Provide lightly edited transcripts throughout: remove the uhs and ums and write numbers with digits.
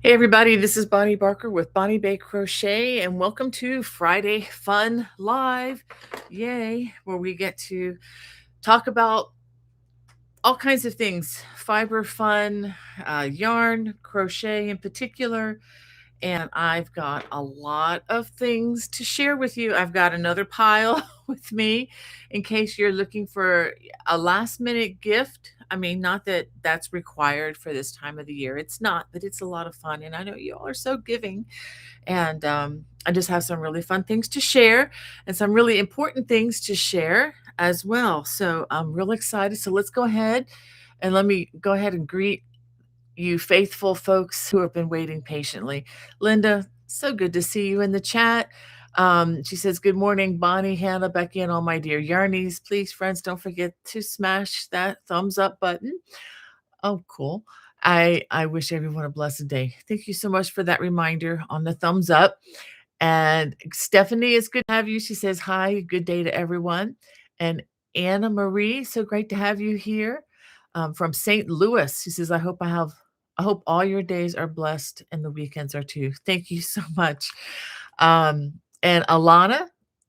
Hey everybody, this is Bonnie Barker with Bonnie Bay Crochet, and welcome to Friday Fun Live. Yay, where we get to talk about all kinds of things, fiber fun, yarn, crochet in particular, and I've got a lot of things to share with you. I've got another pile with me in case you're looking for a last minute gift. I mean, not that that's required for this time of the year. It's not, but it's a lot of fun. And I know you all are so giving. And I just have some really fun things to share and some really important things to share as well. So I'm real excited. So let's go ahead and let me go ahead and greet you faithful folks who have been waiting patiently. Linda, so good to see you in the chat. She says, good morning, Bonnie, Hannah, Becky, and all my dear Yarnies. Please, friends, don't forget to smash that thumbs up button. Oh, cool. I wish everyone a blessed day. Thank you so much for that reminder on the thumbs up. And Stephanie, it's good to have you. She says, hi, good day to everyone. And Anna Marie, so great to have you here from St. Louis. She says, I hope all your days are blessed and the weekends are too. Thank you so much. And Alana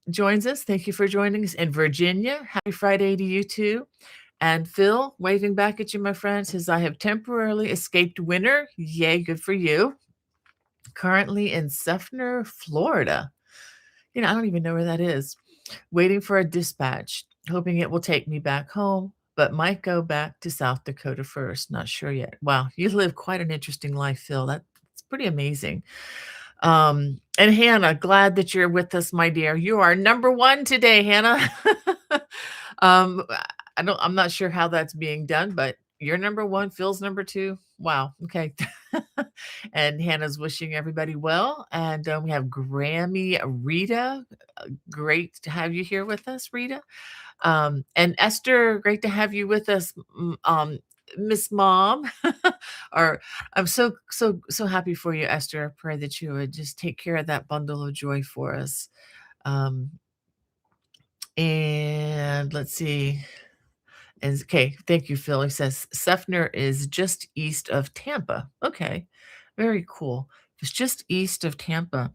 joins us. Thank you for joining us. In Virginia, happy Friday to you too. And Phil, waving back at you, my friend, says, I have temporarily escaped winter. Yay, good for you. Currently in Saffron, Florida. I don't even know where that is. Waiting for a dispatch, hoping it will take me back home, but might go back to South Dakota first. Not sure yet. Wow, you live quite an interesting life, Phil. That's pretty amazing. And Hannah, glad that you're with us, my dear. You are number one today, Hannah. um, I'm not sure how that's being done, but you're number one, Phil's number two. Wow. Okay. And Hannah's wishing everybody well. And we have Grammy Rita. Great to have you here with us, Rita. And Esther, great to have you with us, Miss Mom. Or I'm so happy for you, Esther. I pray that you would just take care of that bundle of joy for us. Um, and let's see. And okay, thank you, Phil. He says Seffner is just east of Tampa. Okay, very cool. It's just east of Tampa.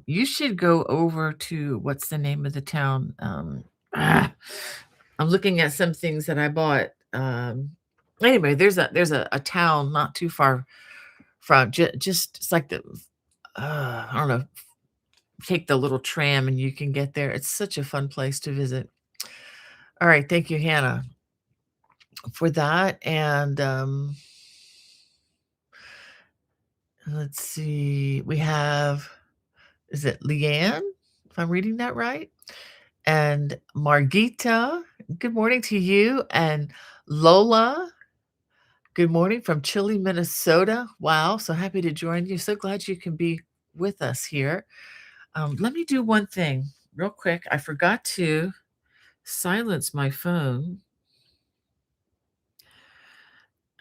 You should go over to what's the name of the town? I'm looking at some things that I bought. Anyway, there's a town not too far from just it's like the I don't know, take the little tram and you can get there. It's such a fun place to visit. All right, thank you, Hannah, for that. And let's see, we have, is it Leanne, if I'm reading that right? And Margita, good morning to you. And Lola, good morning from Chile, Minnesota. Wow, so happy to join you. So glad you can be with us here. Let me do one thing real quick. I forgot to silence my phone.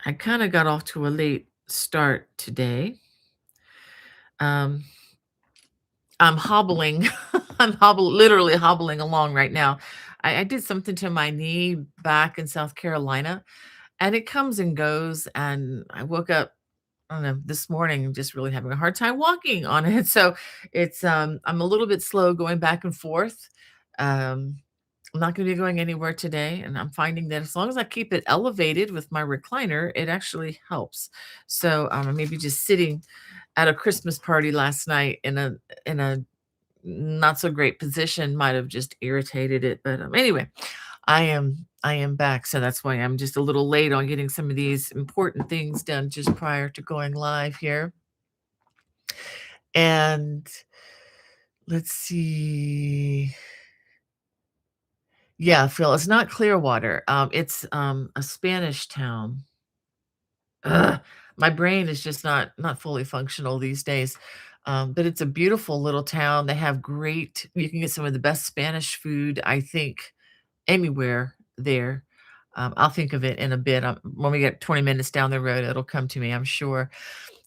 I kind of got off to a late start today. I'm hobbling. Literally hobbling along right now. I did something to my knee back in South Carolina, and it comes and goes. And I woke up, I don't know, this morning just really having a hard time walking on it. So it's I'm a little bit slow going back and forth. I'm not going to be going anywhere today, and I'm finding that as long as I keep it elevated with my recliner, it actually helps. So maybe just sitting at a Christmas party last night in a not so great position might have just irritated it. But anyway, I am back, so that's why I'm just a little late on getting some of these important things done just prior to going live here. And let's see. Yeah, Phil, it's not Clearwater. It's a Spanish town. Ugh, my brain is just not fully functional these days. But it's a beautiful little town. They have great, you can get some of the best Spanish food, I think, anywhere there. I'll think of it in a bit. When we get 20 minutes down the road, it'll come to me, I'm sure.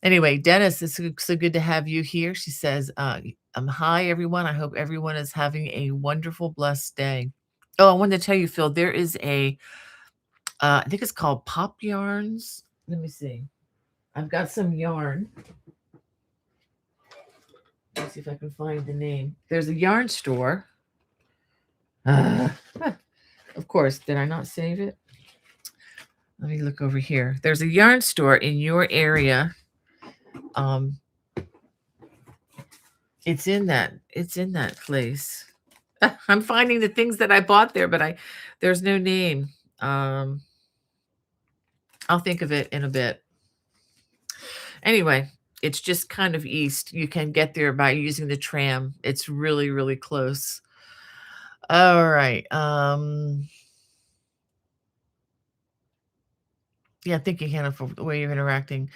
Anyway, Dennis, it's so good to have you here. She says, hi, everyone. I hope everyone is having a wonderful, blessed day. Oh, I wanted to tell you, Phil, there is I think it's called Pop Yarns. Let me see. I've got some yarn. Let's see if I can find the name. There's a yarn store. Of course, did I not save it? Let me look over here. There's a yarn store in your area. It's in that place. I'm finding the things that I bought there, but there's no name. I'll think of it in a bit. Anyway, it's just kind of east. You can get there by using the tram. It's really, really close. All right. Yeah, thank you, Hannah, for the way you're interacting.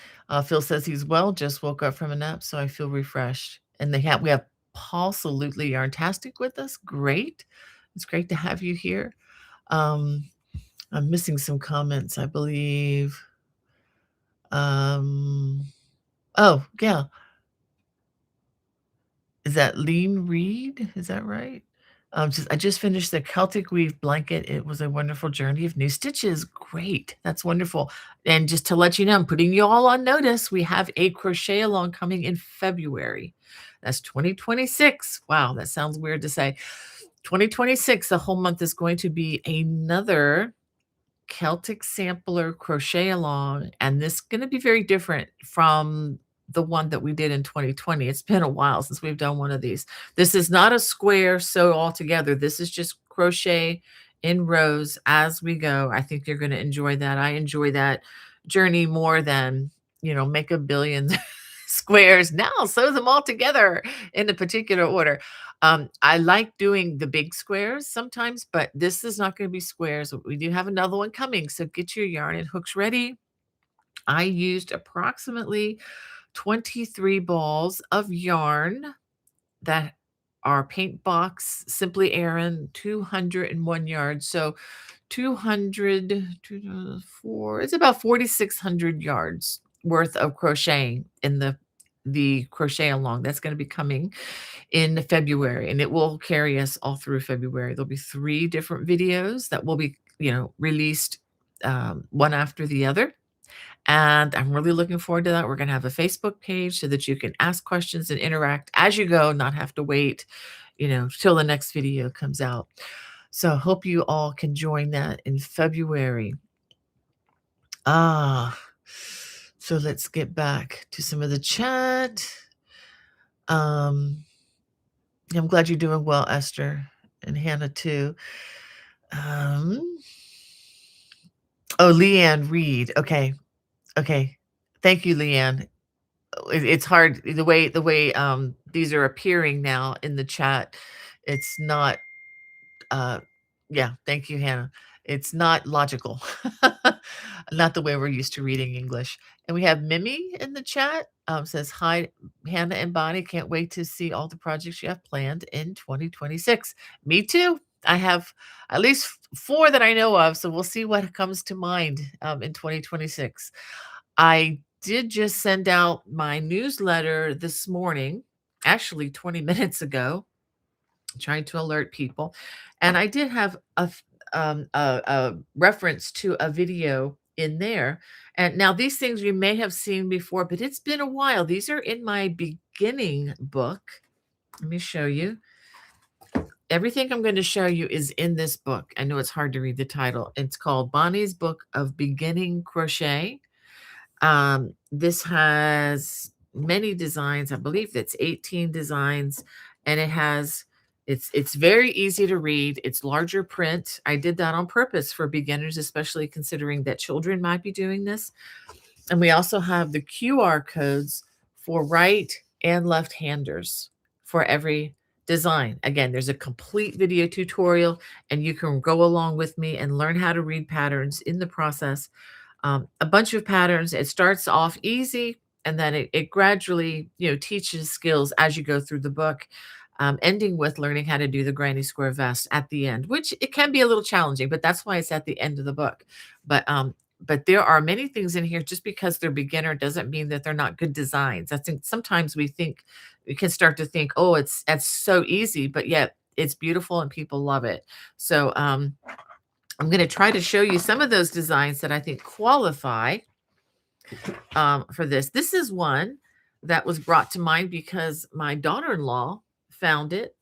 Phil says he's well, just woke up from a nap, so I feel refreshed. And we have Paul Salutely Yarntastic with us. Great. It's great to have you here. I'm missing some comments, I believe. Oh, yeah. Is that Lean Reed? Is that right? I just finished the Celtic Weave blanket. It was a wonderful journey of new stitches. Great. That's wonderful. And just to let you know, I'm putting you all on notice. We have a crochet along coming in February. That's 2026. Wow, that sounds weird to say. 2026, the whole month is going to be another Celtic sampler crochet along, and this is going to be very different from the one that we did in 2020. It's been a while since we've done one of these. This is not a square sew all together. This is just crochet in rows as we go. I think you're going to enjoy that. I enjoy that journey more than, make a billion squares. Now sew them all together in a particular order. I like doing the big squares sometimes, but this is not going to be squares. We do have another one coming, so get your yarn and hooks ready. I used approximately 23 balls of yarn that are paint box Simply Aran 201 yards. So 200, 4, it's about 4,600 yards worth of crocheting in the crochet along. That's going to be coming in February, and it will carry us all through February. There'll be 3 different videos that will be, released one after the other. And I'm really looking forward to that. We're going to have a Facebook page so that you can ask questions and interact as you go, not have to wait, till the next video comes out. So hope you all can join that in February. So let's get back to some of the chat. I'm glad you're doing well, Esther, and Hannah too. Leanne Reed. Okay. Thank you, Leanne. It's hard the way these are appearing now in the chat. It's not. Yeah. Thank you, Hannah. It's not logical. Not the way we're used to reading English. And we have Mimi in the chat. Says, hi, Hannah and Bonnie. Can't wait to see all the projects you have planned in 2026. Me too. I have at least 4 that I know of. So we'll see what comes to mind in 2026. I did just send out my newsletter this morning, actually 20 minutes ago, trying to alert people. And I did have a reference to a video in there. And now these things you may have seen before, but it's been a while. These are in my beginning book. Let me show you. Everything I'm going to show you is in this book. I know it's hard to read the title. It's called Bonnie's Book of Beginning Crochet. This has many designs. I believe it's 18 designs, and it's very easy to read. It's larger print. I did that on purpose for beginners, especially considering that children might be doing this. And we also have the QR codes for right and left handers for every design. Again, there's a complete video tutorial, and you can go along with me and learn how to read patterns in the process. A bunch of patterns. It starts off easy, and then it gradually, teaches skills as you go through the book, ending with learning how to do the granny square vest at the end, which it can be a little challenging, but that's why it's at the end of the book. But there are many things in here. Just because they're beginner doesn't mean that they're not good designs. I think sometimes we can start to think, oh, that's so easy, but yet it's beautiful and people love it. So I'm going to try to show you some of those designs that I think qualify for this. This is one that was brought to mind because my daughter-in-law found it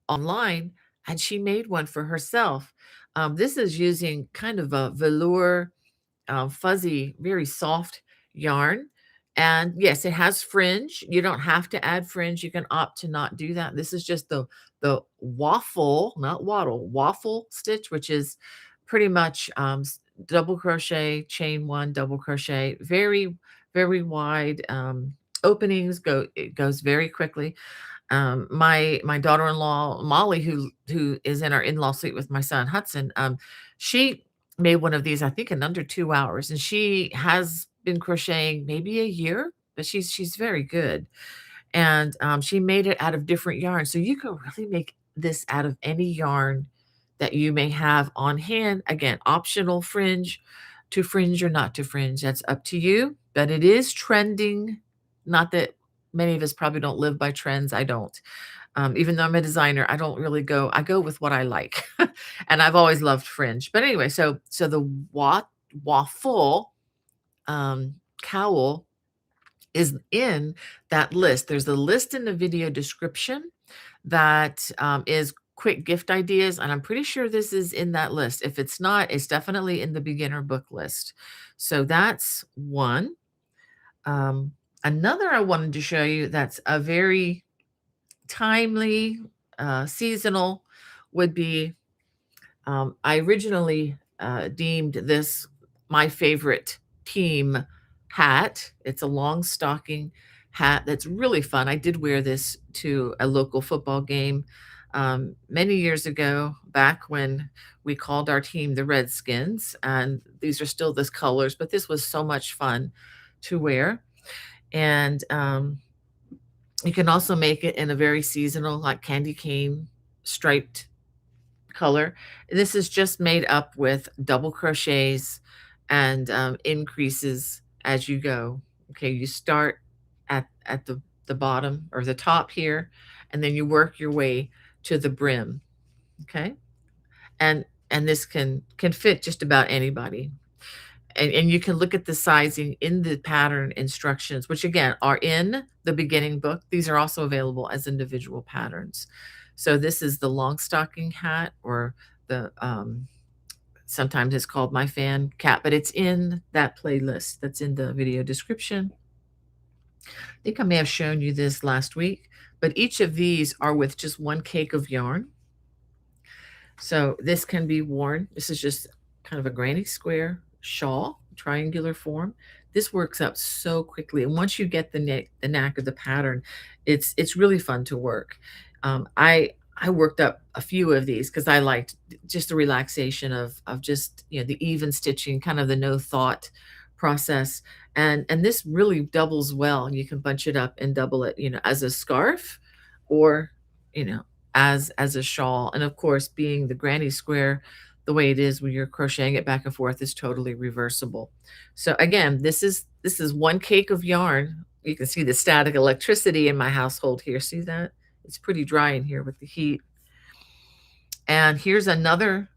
online and she made one for herself. This is using kind of a velour, fuzzy, very soft yarn. And yes, it has fringe. You don't have to add fringe. You can opt to not do that. This is just the waffle, not waddle, waffle stitch, which is pretty much double crochet, chain one, double crochet, very, very wide openings. It goes very quickly. My daughter-in-law Molly, who is in our in-law suite with my son Hudson, she made one of these I think in under 2 hours, and she has been crocheting maybe a year, but she's very good. And she made it out of different yarns, so you could really make this out of any yarn that you may have on hand. Again, optional fringe, to fringe or not to fringe, that's up to you, but it is trending. Not that many of us probably don't live by trends. I don't. Even though I'm a designer, I don't really I go with what I like. And I've always loved fringe. But anyway, so the waffle cowl is in that list. There's a list in the video description that is quick gift ideas, and I'm pretty sure this is in that list. If it's not, it's definitely in the beginner book list. So that's one. Another I wanted to show you that's a very timely, seasonal would be, I originally deemed this my favorite team hat. It's a long stocking hat that's really fun. I did wear this to a local football game many years ago, back when we called our team the Redskins. And these are still the colors, but this was so much fun to wear. And you can also make it in a very seasonal, like candy cane striped color. This is just made up with double crochets and increases as you go. Okay, you start at the bottom or the top here, and then you work your way to the brim. Okay, and this can fit just about anybody. And you can look at the sizing in the pattern instructions, which again are in the beginning book. These are also available as individual patterns. So this is the long stocking hat, or the sometimes it's called my fan cap, but it's in that playlist that's in the video description. I think I may have shown you this last week, but each of these are with just one cake of yarn. So this can be worn. This is just kind of a granny square shawl, triangular form. This works out so quickly, and once you get the knack of the pattern, it's really fun to work. I worked up a few of these because I liked just the relaxation of just, the even stitching, kind of the no thought process. And this really doubles well. You can bunch it up and double it, as a scarf, or you know as a shawl. And of course, being the granny square the way it is when you're crocheting it back and forth is totally reversible. So again, this is one cake of yarn. You can see the static electricity in my household here. See that? It's pretty dry in here with the heat. And here's another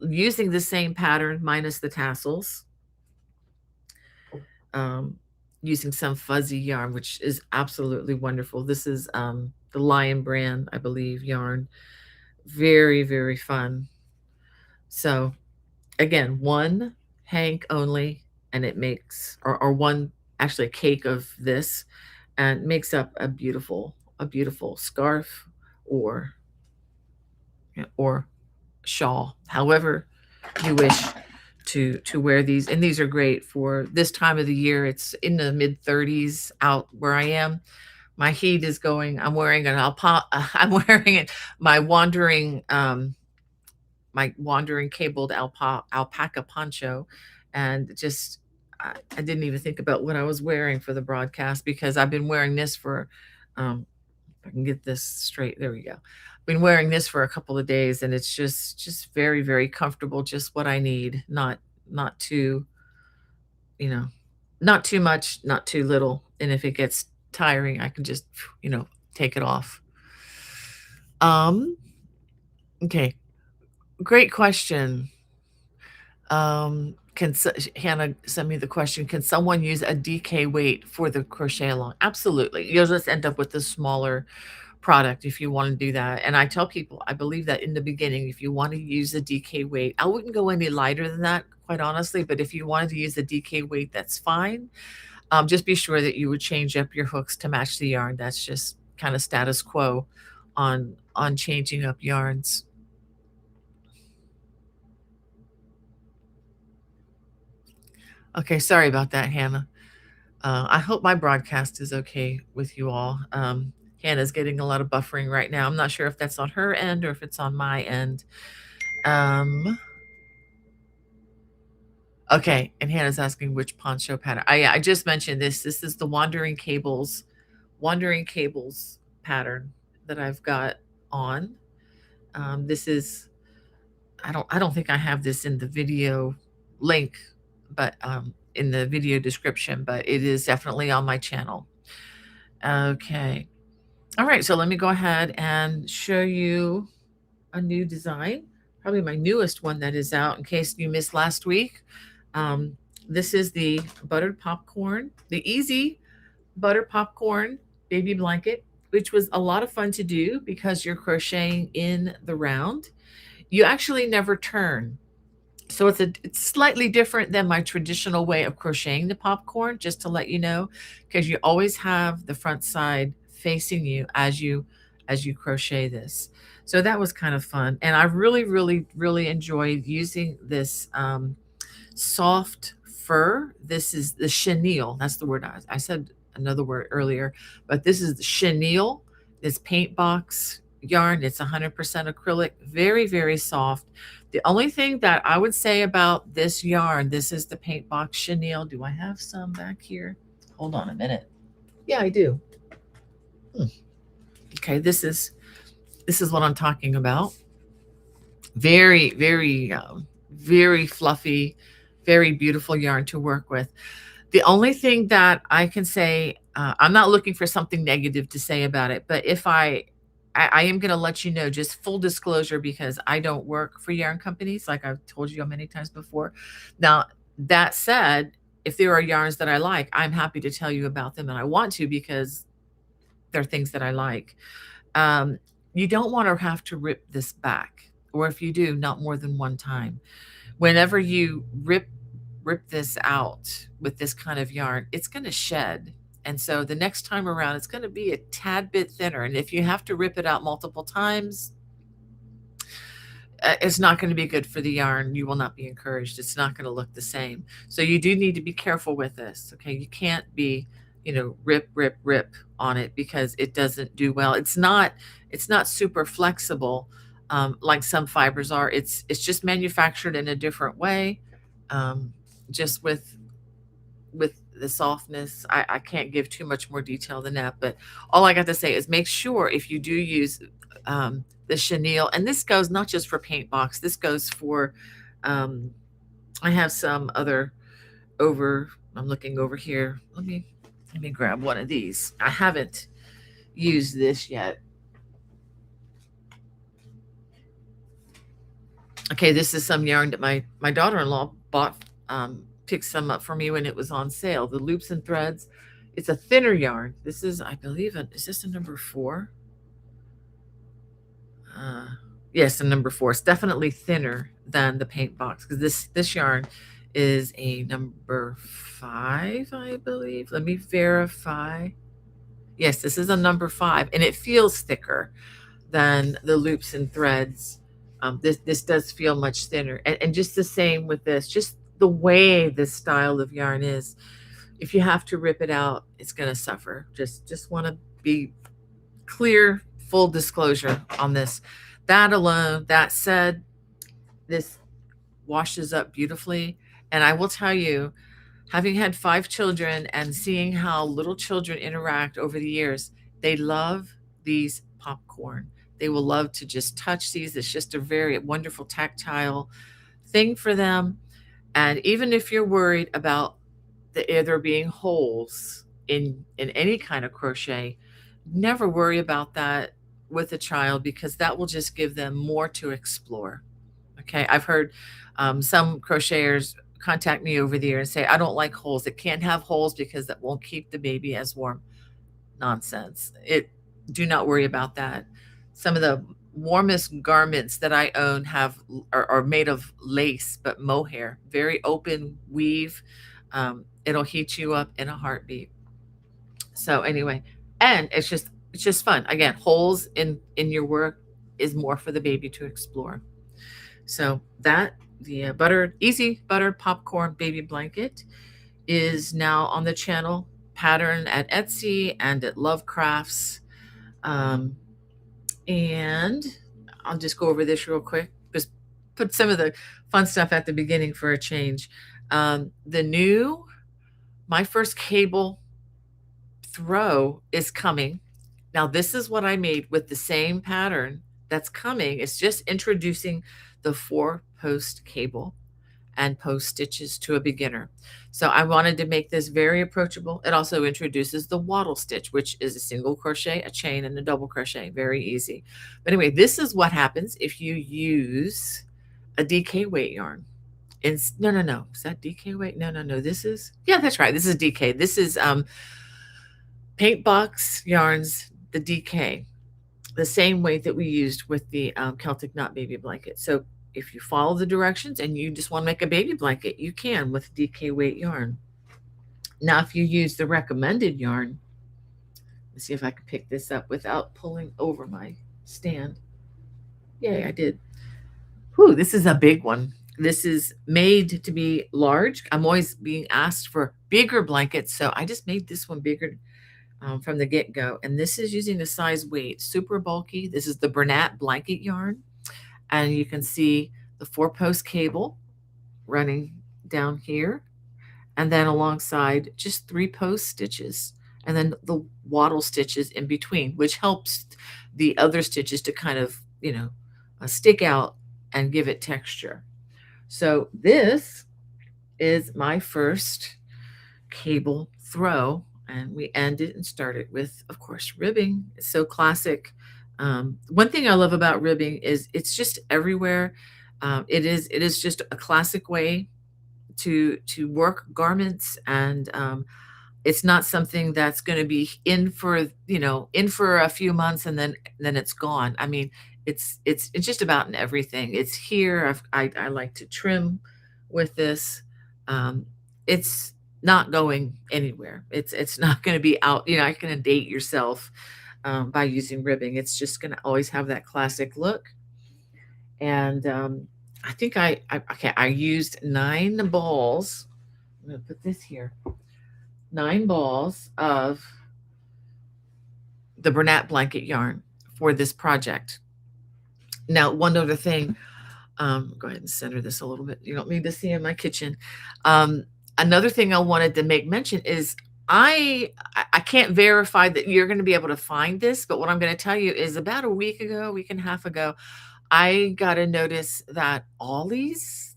using the same pattern minus the tassels. Using some fuzzy yarn, which is absolutely wonderful. This is the Lion brand, I believe, yarn. Very, very fun. So again, one hank only, and it makes, or one, actually a cake of this, and makes up a beautiful scarf, or shawl, however you wish to wear these. And these are great for this time of the year. It's in the mid-30s out where I am. My heat is going. I'm wearing an alpaca. I'm wearing it. My wandering cabled alpaca poncho, and just I didn't even think about what I was wearing for the broadcast, because I've been wearing this for if I can get this straight. There we go. Been wearing this for a couple of days, and it's just very, very comfortable. Just what I need. Not too, you know, not too much, not too little. And if it gets tiring, I can just, take it off. Okay. Great question. Hannah sent me the question, can someone use a DK weight for the crochet along? Absolutely. You'll just end up with a smaller product if you want to do that. And I tell people, I believe that in the beginning, if you want to use a DK weight, I wouldn't go any lighter than that, quite honestly. But if you wanted to use a DK weight, that's fine. Just be sure that you would change up your hooks to match the yarn. That's just kind of status quo on changing up yarns. Okay, sorry about that, Hannah. I hope my broadcast is okay with you all. Hannah's getting a lot of buffering right now. I'm not sure if that's on her end or if it's on my end. Um, okay, and Hannah's asking which poncho pattern. I just mentioned this. This is the Wandering Cables pattern that I've got on. This is I don't think I have this in the video link, but in the video description, but it is definitely on my channel. Okay. All right, so let me go ahead and show you a new design, probably my newest one that is out in case you missed last week. This is the buttered popcorn, the easy butter popcorn baby blanket, which was a lot of fun to do because you're crocheting in the round. You actually never turn. So it's slightly different than my traditional way of crocheting the popcorn, just to let you know, because you always have the front side facing you as you crochet this. So that was kind of fun. And I really enjoyed using this soft fur. This is the chenille. That's the word I said another word earlier, but this is the chenille. This paint box yarn. It's 100% acrylic, very soft. The only thing that I would say about this yarn, this is the paint box chenille. Do I have some back here? Hold on a minute. Yeah, I do. Okay, this is what I'm talking about. Very fluffy, very beautiful yarn to work with. The only thing that I can say, I'm not looking for something negative to say about it, but if I am going to let you know, just full disclosure, because I don't work for yarn companies, like I've told you many times before. Now, that said, if there are yarns that I like, I'm happy to tell you about them, and I want to because they're things that I like. You don't want to have to rip this back, or if you do, not more than one time. Whenever you rip this out with this kind of yarn, it's going to shed. And so the next time around, it's going to be a tad bit thinner. And if you have to rip it out multiple times, it's not going to be good for the yarn. You will not be encouraged. It's not going to look the same. So you do need to be careful with this. Okay. You can't be, rip on it because it doesn't do well. It's not super flexible. Like some fibers are. It's just manufactured in a different way. Just with the softness, I can't give too much more detail than that, but all I got to say is make sure if you do use the chenille, and this goes not just for paint box, this goes for I have some other I'm looking over here. Let me grab one of these. I haven't used this yet. Okay, this is some yarn that my daughter-in-law bought, picked some up for me when it was on sale. The loops and threads. It's a thinner yarn. This is, I believe, is this a number 4? Yes, a number 4. It's definitely thinner than the paint box because this yarn is a number 5, I believe. Let me verify. Yes, this is a number 5, and it feels thicker than the loops and threads. This does feel much thinner, and just the same with this. Just the way this style of yarn is, if you have to rip it out, it's going to suffer. Just want to be clear, full disclosure on this. That alone, that said, this washes up beautifully. And I will tell you, having had 5 children and seeing how little children interact over the years, they love these popcorn. They will love to just touch these. It's just a very wonderful tactile thing for them. And even if you're worried about there being holes in any kind of crochet, never worry about that with a child, because that will just give them more to explore. Okay, I've heard some crocheters contact me over there and say, I don't like holes. It can't have holes because that won't keep the baby as warm. Nonsense. Do not worry about that. Some of the warmest garments that I own are made of lace, but mohair, very open weave. It'll heat you up in a heartbeat. So anyway, and it's just fun. Again, holes in your work is more for the baby to explore. So that the easy buttered popcorn baby blanket is now on the channel pattern at Etsy and at Lovecrafts. Um, and I'll just go over this real quick. Just put some of the fun stuff at the beginning for a change. The new My First Cable throw is coming. Now, this is what I made with the same pattern that's coming. It's just introducing the 4-post cable and post stitches to a beginner. So I wanted to make this very approachable. It also introduces the wattle stitch, which is a single crochet, a chain, and a double crochet. Very easy. But anyway, this is what happens if you use a DK weight yarn. No. Is that DK weight? No. Yeah, that's right. This is DK. This is Paint Box Yarns, the DK, the same weight that we used with the Celtic Knot baby blanket. So if you follow the directions and you just want to make a baby blanket, you can with DK weight yarn. Now, if you use the recommended yarn, let's see if I can pick this up without pulling over my stand. Yay, I did. Whew, this is a big one. This is made to be large. I'm always being asked for bigger blankets, so I just made this one bigger from the get-go. And this is using a size weight, super bulky. This is the Bernat blanket yarn. And you can see the 4-post cable running down here. And then alongside just 3-post stitches. And then the wattle stitches in between, which helps the other stitches to kind of, stick out and give it texture. So this is my first cable throw. And we ended and started with, of course, ribbing. It's so classic. One thing I love about ribbing is it's just everywhere. It is just a classic way to work garments, and it's not something that's going to be in for a few months and then it's gone. I mean, it's just about in everything. It's here. I like to trim with this. It's not going anywhere. It's not going to be out. You're not going to date yourself by using ribbing. It's just going to always have that classic look. And I think I used 9 balls. I'm going to put this here. 9 balls of the Bernat blanket yarn for this project. Now, one other thing. Go ahead and center this a little bit. You don't need to see in my kitchen. Another thing I wanted to make mention is I can't verify that you're going to be able to find this, but what I'm going to tell you is about a week and a half ago, I got a notice that Ollie's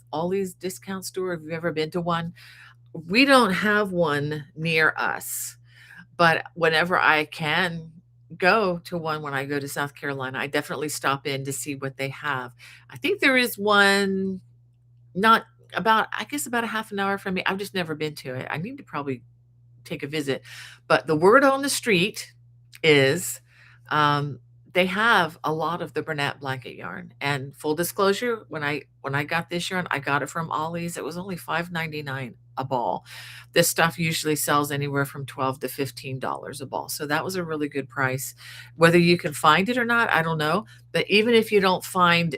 discount store, if you've ever been to one, we don't have one near us. But whenever I can go to one, when I go to South Carolina, I definitely stop in to see what they have. I think there is one not about, I guess, about a half an hour from me. I've just never been to it. I need to probably take a visit. But the word on the street is they have a lot of the Bernat blanket yarn. And full disclosure, when I got this yarn, I got it from Ollie's. It was only $5.99 a ball. This stuff usually sells anywhere from $12 to $15 a ball. So that was a really good price. Whether you can find it or not, I don't know. But even if you don't find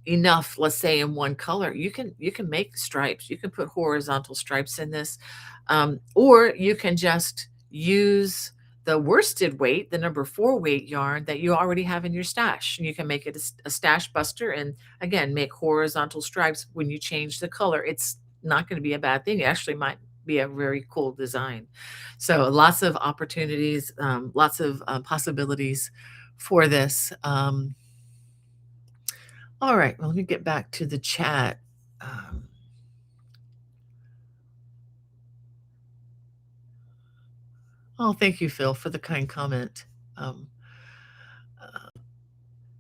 enough, let's say in one color, you can make stripes. You can put horizontal stripes in this, or you can just use the worsted weight, the number 4 weight yarn that you already have in your stash, and you can make it a stash buster, and again, make horizontal stripes. When you change the color, it's not going to be a bad thing. It actually might be a very cool design. So lots of opportunities, lots of possibilities for this. All right, well, let me get back to the chat. Oh, thank you, Phil, for the kind comment.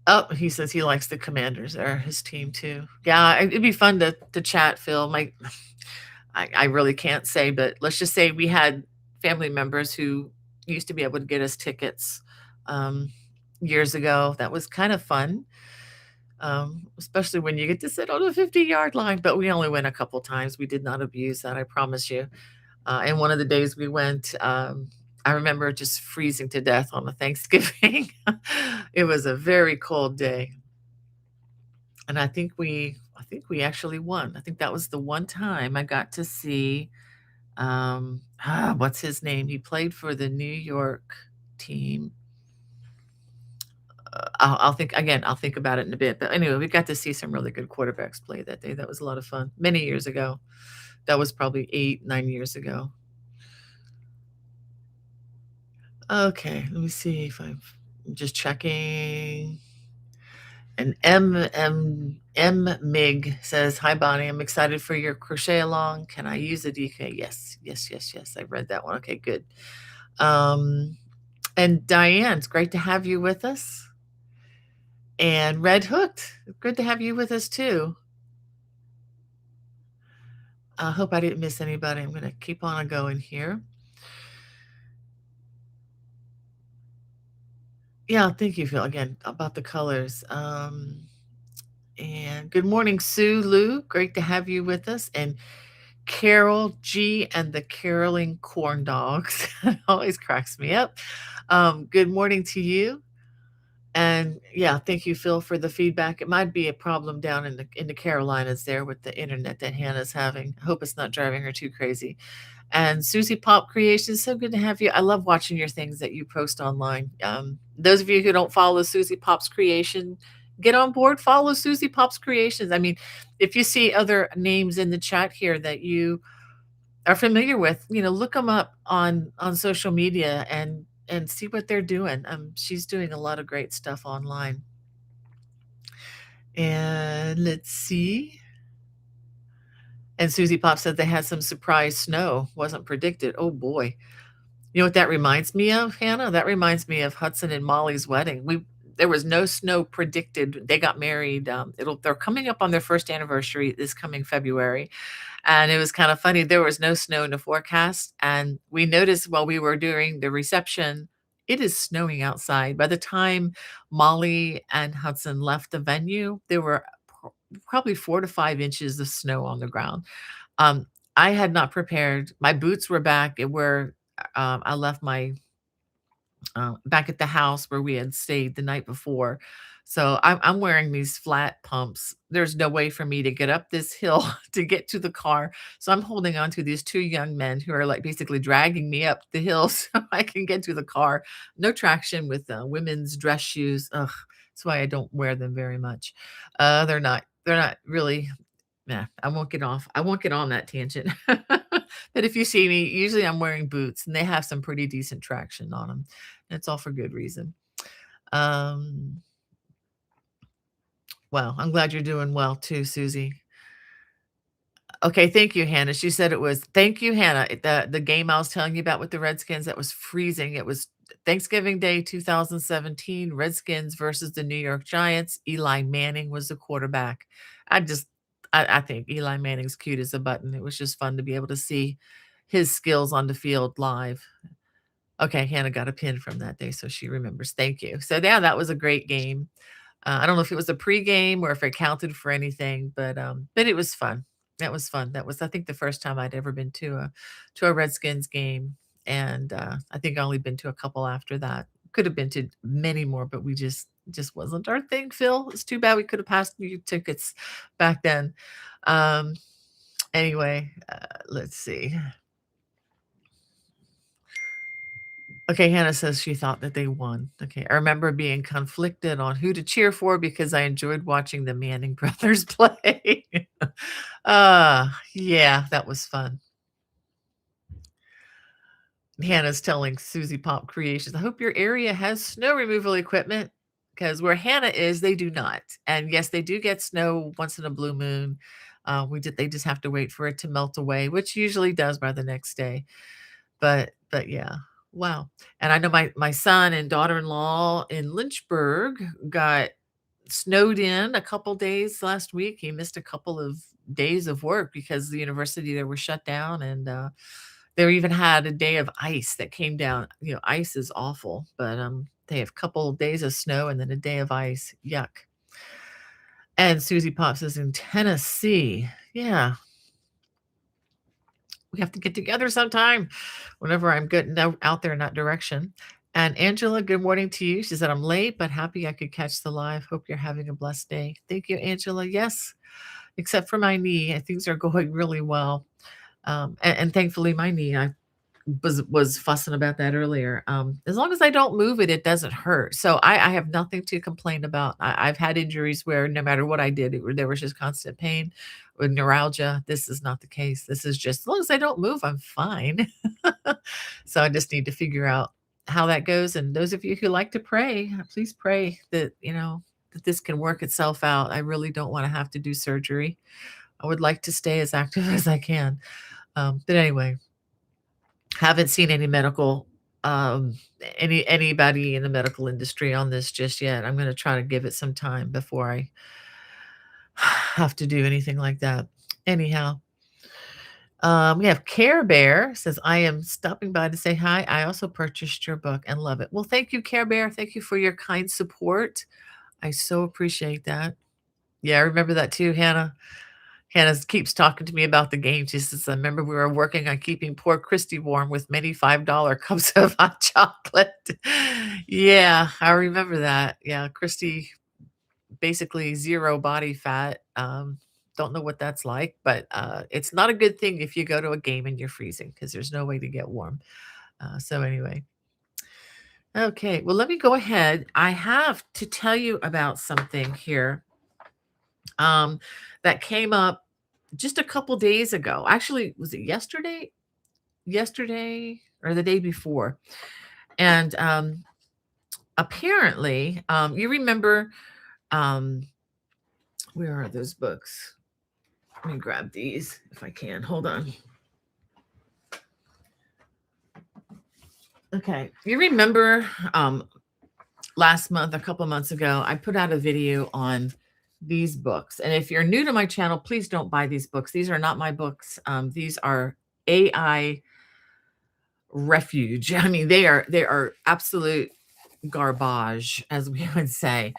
Oh, he says he likes the Commanders. They're his team too. Yeah, it'd be fun to chat, Phil. I really can't say, but let's just say we had family members who used to be able to get us tickets um, years ago. That was kind of fun, especially when you get to sit on a 50-yard line. But we only went a couple times. We did not abuse that, I promise you. And one of the days we went, I remember just freezing to death on a Thanksgiving. It was a very cold day, and I think we actually won. I think that was the one time I got to see what's his name? He played for the New York team. I'll think again. I'll think about it in a bit. But anyway, we got to see some really good quarterbacks play that day. That was a lot of fun. Many years ago. That was probably 8, 9 years ago. Okay, let me see if I'm just checking. And Mig says, "Hi Bonnie, I'm excited for your crochet along. Can I use a DK?" Yes, yes, yes, yes. I read that one. Okay, good. Um, and Diane, it's great to have you with us. And Red Hooked, good to have you with us too. I hope I didn't miss anybody. I'm going to keep on going here. Yeah, thank you, Phil. Again, about the colors. And good morning, Sue Lou. Great to have you with us. And Carol G and the Caroling Corn Dogs. It always cracks me up. Good morning to you. And yeah, thank you, Phil, for the feedback. It might be a problem down in the Carolinas there with the internet that Hannah's having. I hope it's not driving her too crazy. And Susie Pop Creations, so good to have you. I love watching your things that you post online. Those of you who don't follow Susie Pop's Creation, get on board, follow Susie Pop's Creations. I mean, if you see other names in the chat here that you are familiar with, look them up on social media and see what they're doing. She's doing a lot of great stuff online. And let's see. And Susie Pop said they had some surprise snow, wasn't predicted. Oh boy. You know what that reminds me of, Hannah? That reminds me of Hudson and Molly's wedding. There was no snow predicted. They got married. They're coming up on their first anniversary this coming February. And it was kind of funny. There was no snow in the forecast. And we noticed while we were doing the reception, it is snowing outside. By the time Molly and Hudson left the venue, there were probably 4 to 5 inches of snow on the ground. Um, I had not prepared. My boots were back and where I left my back at the house where we had stayed the night before. So I'm wearing these flat pumps. There's no way for me to get up this hill to get to the car. So I'm holding on to these two young men who are like basically dragging me up the hill so I can get to the car. No traction with women's dress shoes. Ugh, that's why I don't wear them very much. They're not really. Yeah, I won't get off. I won't get on that tangent. But if you see me, usually I'm wearing boots and they have some pretty decent traction on them. It's all for good reason. Um, well, I'm glad you're doing well too, Susie. Okay, thank you, Hannah. She said it was thank you, Hannah. The game I was telling you about with the Redskins that was freezing. It was Thanksgiving Day 2017, Redskins versus the New York Giants. Eli Manning was the quarterback. I just I think Eli Manning's cute as a button. It was just fun to be able to see his skills on the field live. Okay, Hannah got a pin from that day, so she remembers. Thank you. So yeah, that was a great game. I don't know if it was a pregame or if it counted for anything, but it was fun. That was fun. That was, I think, the first time I'd ever been to a Redskins game, and I think I only been to a couple after that. Could have been to many more, but we just wasn't our thing. Phil, it's too bad we could have passed you tickets back then. Um, anyway, let's see. Okay, Hannah says she thought that they won. Okay, I remember being conflicted on who to cheer for because I enjoyed watching the Manning brothers play. Yeah, that was fun. Hannah's telling Susie Pop Creations, I hope your area has snow removal equipment because where Hannah is, they do not. And yes, they do get snow once in a blue moon. They just have to wait for it to melt away, which usually does by the next day. But yeah. Wow. And I know my son and daughter-in-law in Lynchburg got snowed in a couple days last week. He missed a couple of days of work because the university there was shut down, and they even had a day of ice that came down. You know, ice is awful, but they have a couple of days of snow and then a day of ice. Yuck. And Susie Pops is in Tennessee. Yeah, we have to get together sometime whenever I'm getting out there in that direction. And Angela, good morning to you. She said, I'm late, but happy I could catch the live. Hope you're having a blessed day. Thank you, Angela. Yes, except for my knee. Things are going really well. And thankfully, my knee, I was fussing about that earlier. As long as I don't move it, it doesn't hurt. So I have nothing to complain about. I've had injuries where no matter what I did, there was just constant pain with neuralgia. This is not the case. This is just as long as I don't move, I'm fine. So I just need to figure out how that goes. And those of you who like to pray, please pray that, that this can work itself out. I really don't want to have to do surgery. I would like to stay as active as I can. But anyway, haven't seen any medical anybody in the medical industry on this just yet. I'm going to try to give it some time before I have to do anything like that. Anyhow, we have Care Bear says, I am stopping by to say hi. I also purchased your book and love it. Well, thank you, Care Bear. Thank you for your kind support. I so appreciate that. Yeah, I remember that too, Hannah. Hannah keeps talking to me about the game. She says, I remember we were working on keeping poor Christy warm with many $5 cups of hot chocolate. Yeah, I remember that. Yeah, Christy, basically zero body fat. Don't know what that's like, but it's not a good thing if you go to a game and you're freezing because there's no way to get warm. So anyway. Okay, well, let me go ahead. I have to tell you about something here that came up just a couple days ago. Actually, was it yesterday? Yesterday or the day before? And apparently, you remember, where are those books? Let me grab these if I can. Hold on. Okay, you remember last month, a couple months ago, I put out a video on these books. And if you're new to my channel, please don't buy these books. These are not my books. These are AI refuge. I mean, they are absolute garbage, as we would say.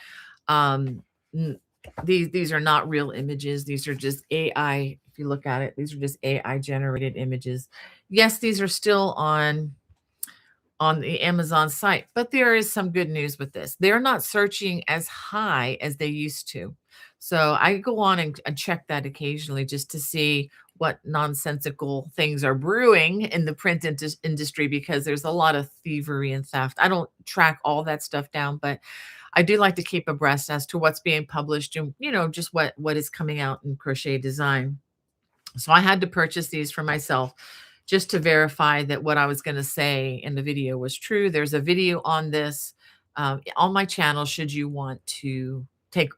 These are not real images. These are just AI. If you look at it, these are just AI generated images. Yes, these are still on the Amazon site, but there is some good news with this. They're not searching as high as they used to. So I go on and check that occasionally just to see what nonsensical things are brewing in the print industry, because there's a lot of thievery and theft. I don't track all that stuff down, but I do like to keep abreast as to what's being published and, just what is coming out in crochet design. So I had to purchase these for myself just to verify that what I was going to say in the video was true. There's a video on this on my channel should you want to take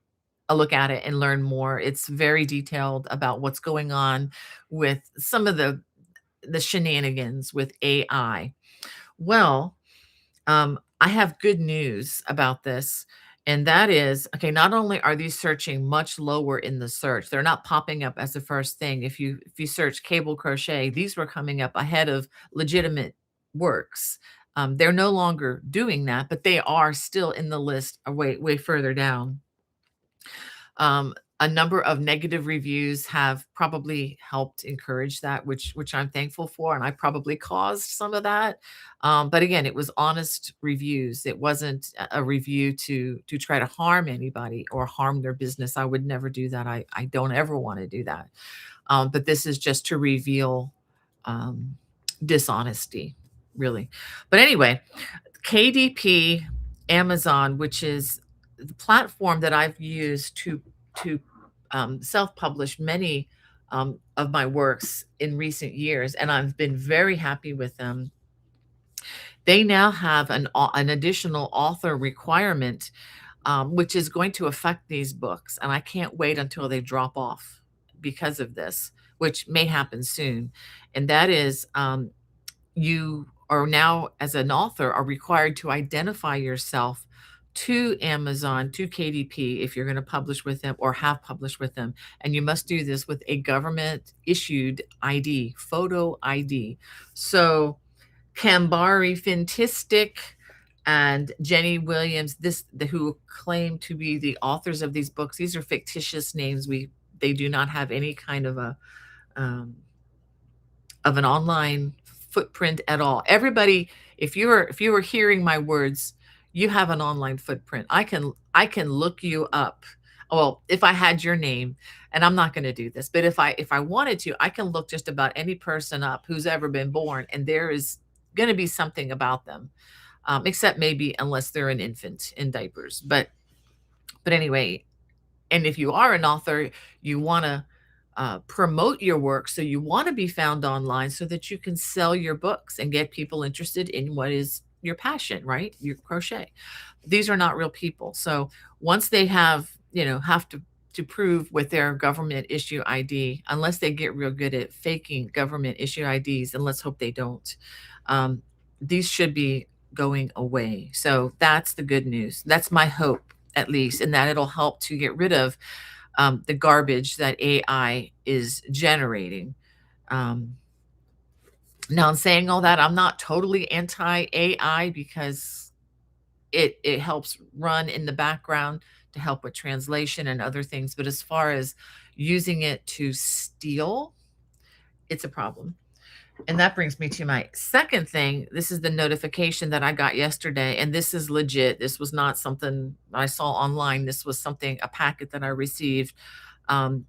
a look at it and learn more. It's very detailed about what's going on with some of the shenanigans with AI. Well, I have good news about this. And that is, okay, not only are these searching much lower in the search, they're not popping up as the first thing. If you search cable crochet, these were coming up ahead of legitimate works. They're no longer doing that, but they are still in the list way further down. A number of negative reviews have probably helped encourage that, which I'm thankful for, and I probably caused some of that. But again, it was honest reviews. It wasn't a review to try to harm anybody or harm their business. I would never do that. I don't ever want to do that. But this is just to reveal dishonesty, really. But anyway, KDP Amazon, which is the platform that I've used to self-publish many of my works in recent years, and I've been very happy with them. They now have an additional author requirement, which is going to affect these books, and I can't wait until they drop off because of this, which may happen soon. And that is, you are now, as an author, are required to identify yourself to Amazon, to KDP, if you're going to publish with them or have published with them. And you must do this with a government issued ID, photo ID. So Kambari Fintistic and Jenny Williams, who claim to be the authors of these books, these are fictitious names. They do not have any kind um, of an online footprint at all. Everybody, if you were hearing my words, you have an online footprint. I can look you up. Well, if I had your name, and I'm not going to do this, but if I wanted to, I can look just about any person up who's ever been born, and there is going to be something about them, except maybe unless they're an infant in diapers. But anyway, and if you are an author, you want to promote your work. So you want to be found online so that you can sell your books and get people interested in what is your passion, right? Your crochet. These are not real people. So once they have to prove with their government issue ID, unless they get real good at faking government issue IDs, and let's hope they don't, um, these should be going away. So that's the good news. That's my hope, at least, and that it'll help to get rid of the garbage that AI is generating. Um, Now, in saying all that, I'm not totally anti AI because it helps run in the background to help with translation and other things. But as far as using it to steal, it's a problem. And that brings me to my second thing. This is the notification that I got yesterday, and this is legit. This was not something I saw online. This was a packet that I received um,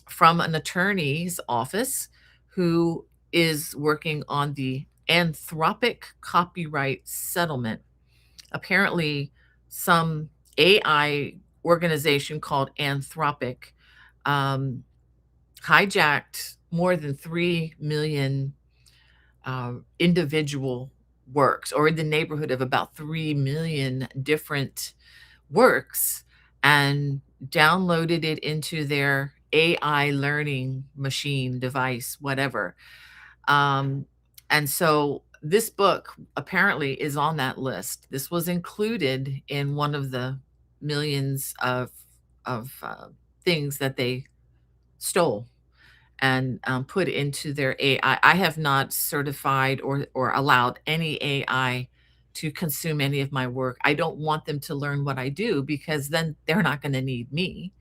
from an attorney's office who is working on the Anthropic copyright settlement. Apparently, some AI organization called Anthropic um, hijacked more than 3 million individual works, or in the neighborhood of about 3 million different works, and downloaded it into their AI learning machine device, whatever. Um, and so this book apparently is on that list. This was included in one of the millions of things that they stole and put into their AI. I have not certified or allowed any AI to consume any of my work. I don't want them to learn what I do because then they're not going to need me,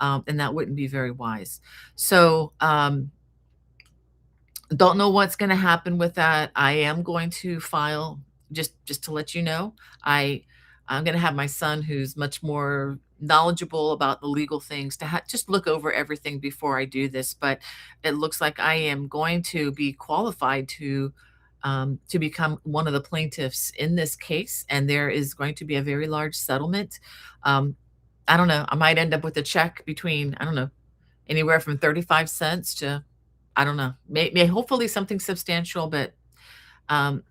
and that wouldn't be very wise. So don't know what's going to happen with that. I am going to file, just to let you know. I'm going to have my son, who's much more knowledgeable about the legal things, to just look over everything before I do this. But it looks like I am going to be qualified to become one of the plaintiffs in this case, and there is going to be a very large settlement. Um, I don't know. I might end up with a check between, I don't know, anywhere from 35 cents to, I don't know, may hopefully something substantial. But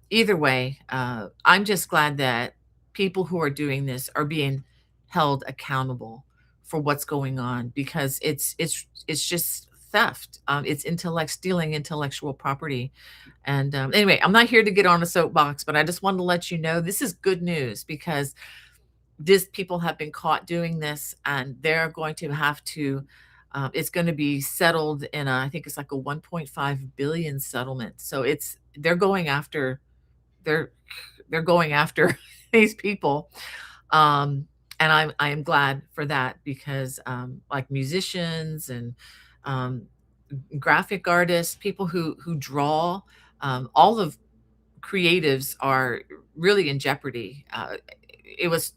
either way, I'm just glad that people who are doing this are being held accountable for what's going on, because it's just theft. It's stealing intellectual property. And anyway, I'm not here to get on a soapbox, but I just wanted to let you know this is good news, because these people have been caught doing this, and they're going to have to. It's going to be settled in I think it's like a 1.5 billion settlement. So they're going after they're they're going after these people, and I am glad for that, because like musicians and um, graphic artists, people who draw, all of creatives are really in jeopardy. It was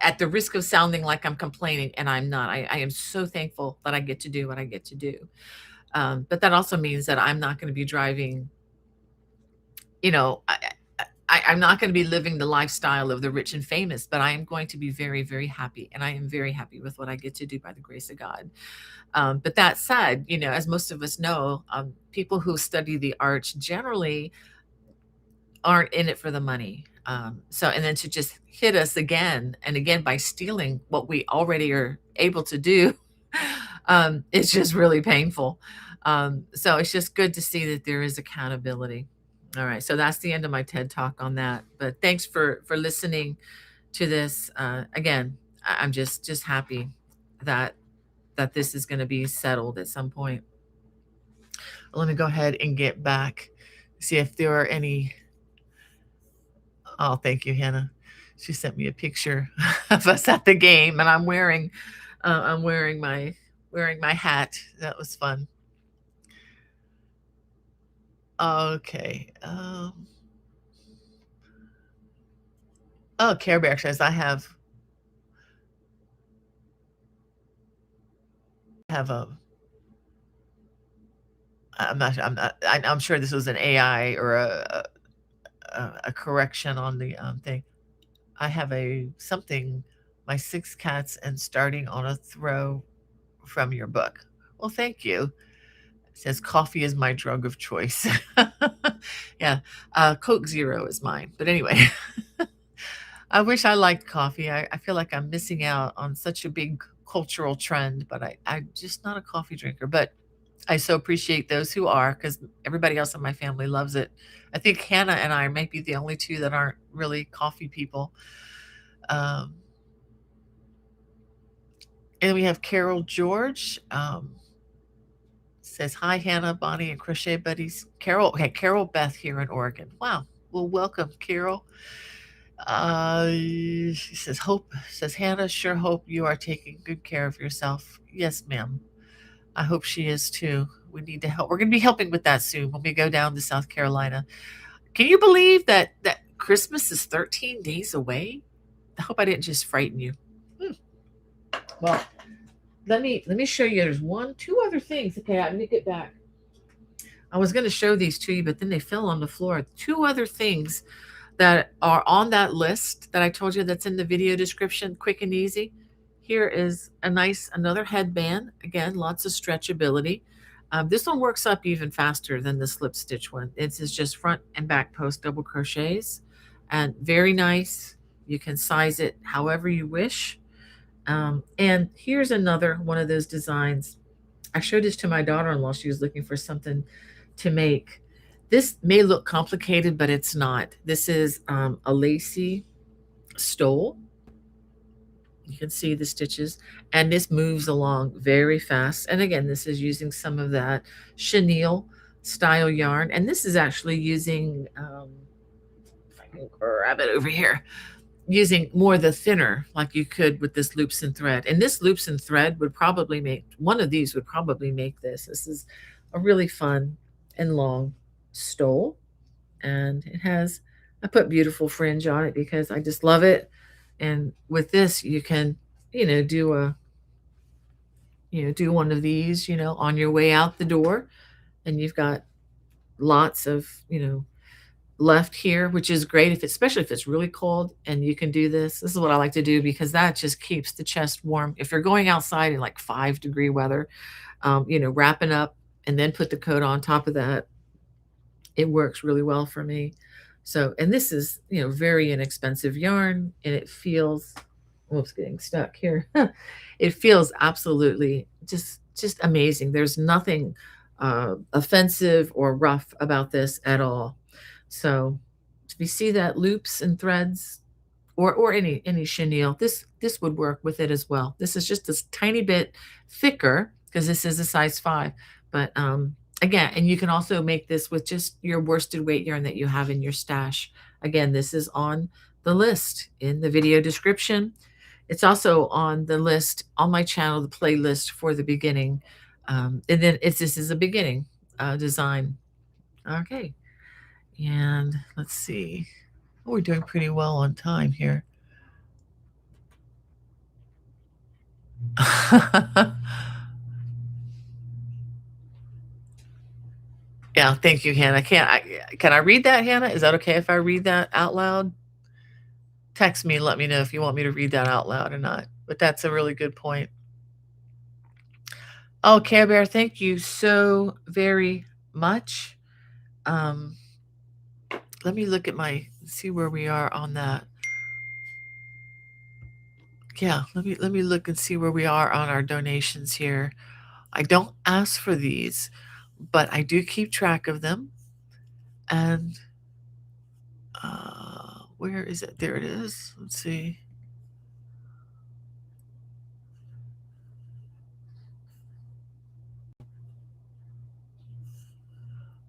at the risk of sounding like I'm complaining, and I'm not. I am so thankful that I get to do what I get to do. But that also means that I'm not going to be driving, you know, I'm not going to be living the lifestyle of the rich and famous, but I am going to be very, very happy. And I am very happy with what I get to do by the grace of God. But that said, as most of us know, people who study the arts generally aren't in it for the money. And then to just hit us again and again by stealing what we already are able to do, it's just really painful. So it's just good to see that there is accountability. All right, so that's the end of my TED Talk on that. But thanks for listening to this. Again, I'm just happy that this is going to be settled at some point. Let me go ahead and get back, see if there are any. Oh, thank you, Hannah. She sent me a picture of us at the game, and I'm wearing my hat. That was fun. Okay. Oh, Care Bear says I have a. I'm sure this was an AI or a correction on the thing. I have a something. My six cats and starting on a throw from your book. Well, thank you. It says coffee is my drug of choice. Yeah, Coke Zero is mine. But anyway, I wish I liked coffee. I feel like I'm missing out on such a big cultural trend, but I'm just not a coffee drinker. But I so appreciate those who are, because everybody else in my family loves it. I think Hannah and I might be the only two that aren't really coffee people. Um, and we have Carol George. Says, hi, Hannah, Bonnie, and Crochet Buddies. Carol, okay, Carol Beth here in Oregon. Wow. Well, welcome, Carol. She says, Hannah, sure hope you are taking good care of yourself. Yes, ma'am. I hope she is too. We need to help. We're going to be helping with that soon when we go down to South Carolina. Can you believe that Christmas is 13 days away? I hope I didn't just frighten you. Hmm. Well, let me show you. There's two other things. Okay, I'm gonna get back. I was gonna show these to you, but then they fell on the floor. Two other things that are on that list that I told you that's in the video description, quick and easy. Here is another headband. Again, lots of stretchability. This one works up even faster than the slip stitch one. It's just front and back post double crochets, and very nice. You can size it however you wish. And here's another one of those designs. I showed this to my daughter-in-law. She was looking for something to make. This may look complicated, but it's not. This is a lacy stole. You can see the stitches, and this moves along very fast. And again, this is using some of that chenille style yarn, and this is actually using, if I can grab it over here, using more the thinner, like you could with this loops and thread. And this loops and thread would probably make one of these would probably make this. This is a really fun and long stole, and it has, I put beautiful fringe on it because I just love it. And with this, you can, do one of these, on your way out the door, and you've got lots of, left here, which is great if especially if it's really cold and you can do this. This is what I like to do because that just keeps the chest warm. If you're going outside in like 5-degree weather, wrapping up and then put the coat on top of that, it works really well for me. So, and this is, very inexpensive yarn, and it feels, oops, getting stuck here. It feels absolutely just amazing. There's nothing offensive or rough about this at all. So if you see that loops and threads or any chenille, this would work with it as well. This is just a tiny bit thicker because this is a size 5. But again, and you can also make this with just your worsted weight yarn that you have in your stash. Again, this is on the list in the video description. It's also on the list on my channel, the playlist for the beginning. And then this is a beginning design. Okay. And let's see. Oh, we're doing pretty well on time here. Yeah, thank you, Hannah. Can I read that, Hannah? Is that okay if I read that out loud? Text me and let me know if you want me to read that out loud or not. But that's a really good point. Oh, Care Bear, thank you so very much. Let me look at see where we are on that. Yeah, let me look and see where we are on our donations here. I don't ask for these, but I do keep track of them. And where is it? There it is. Let's see.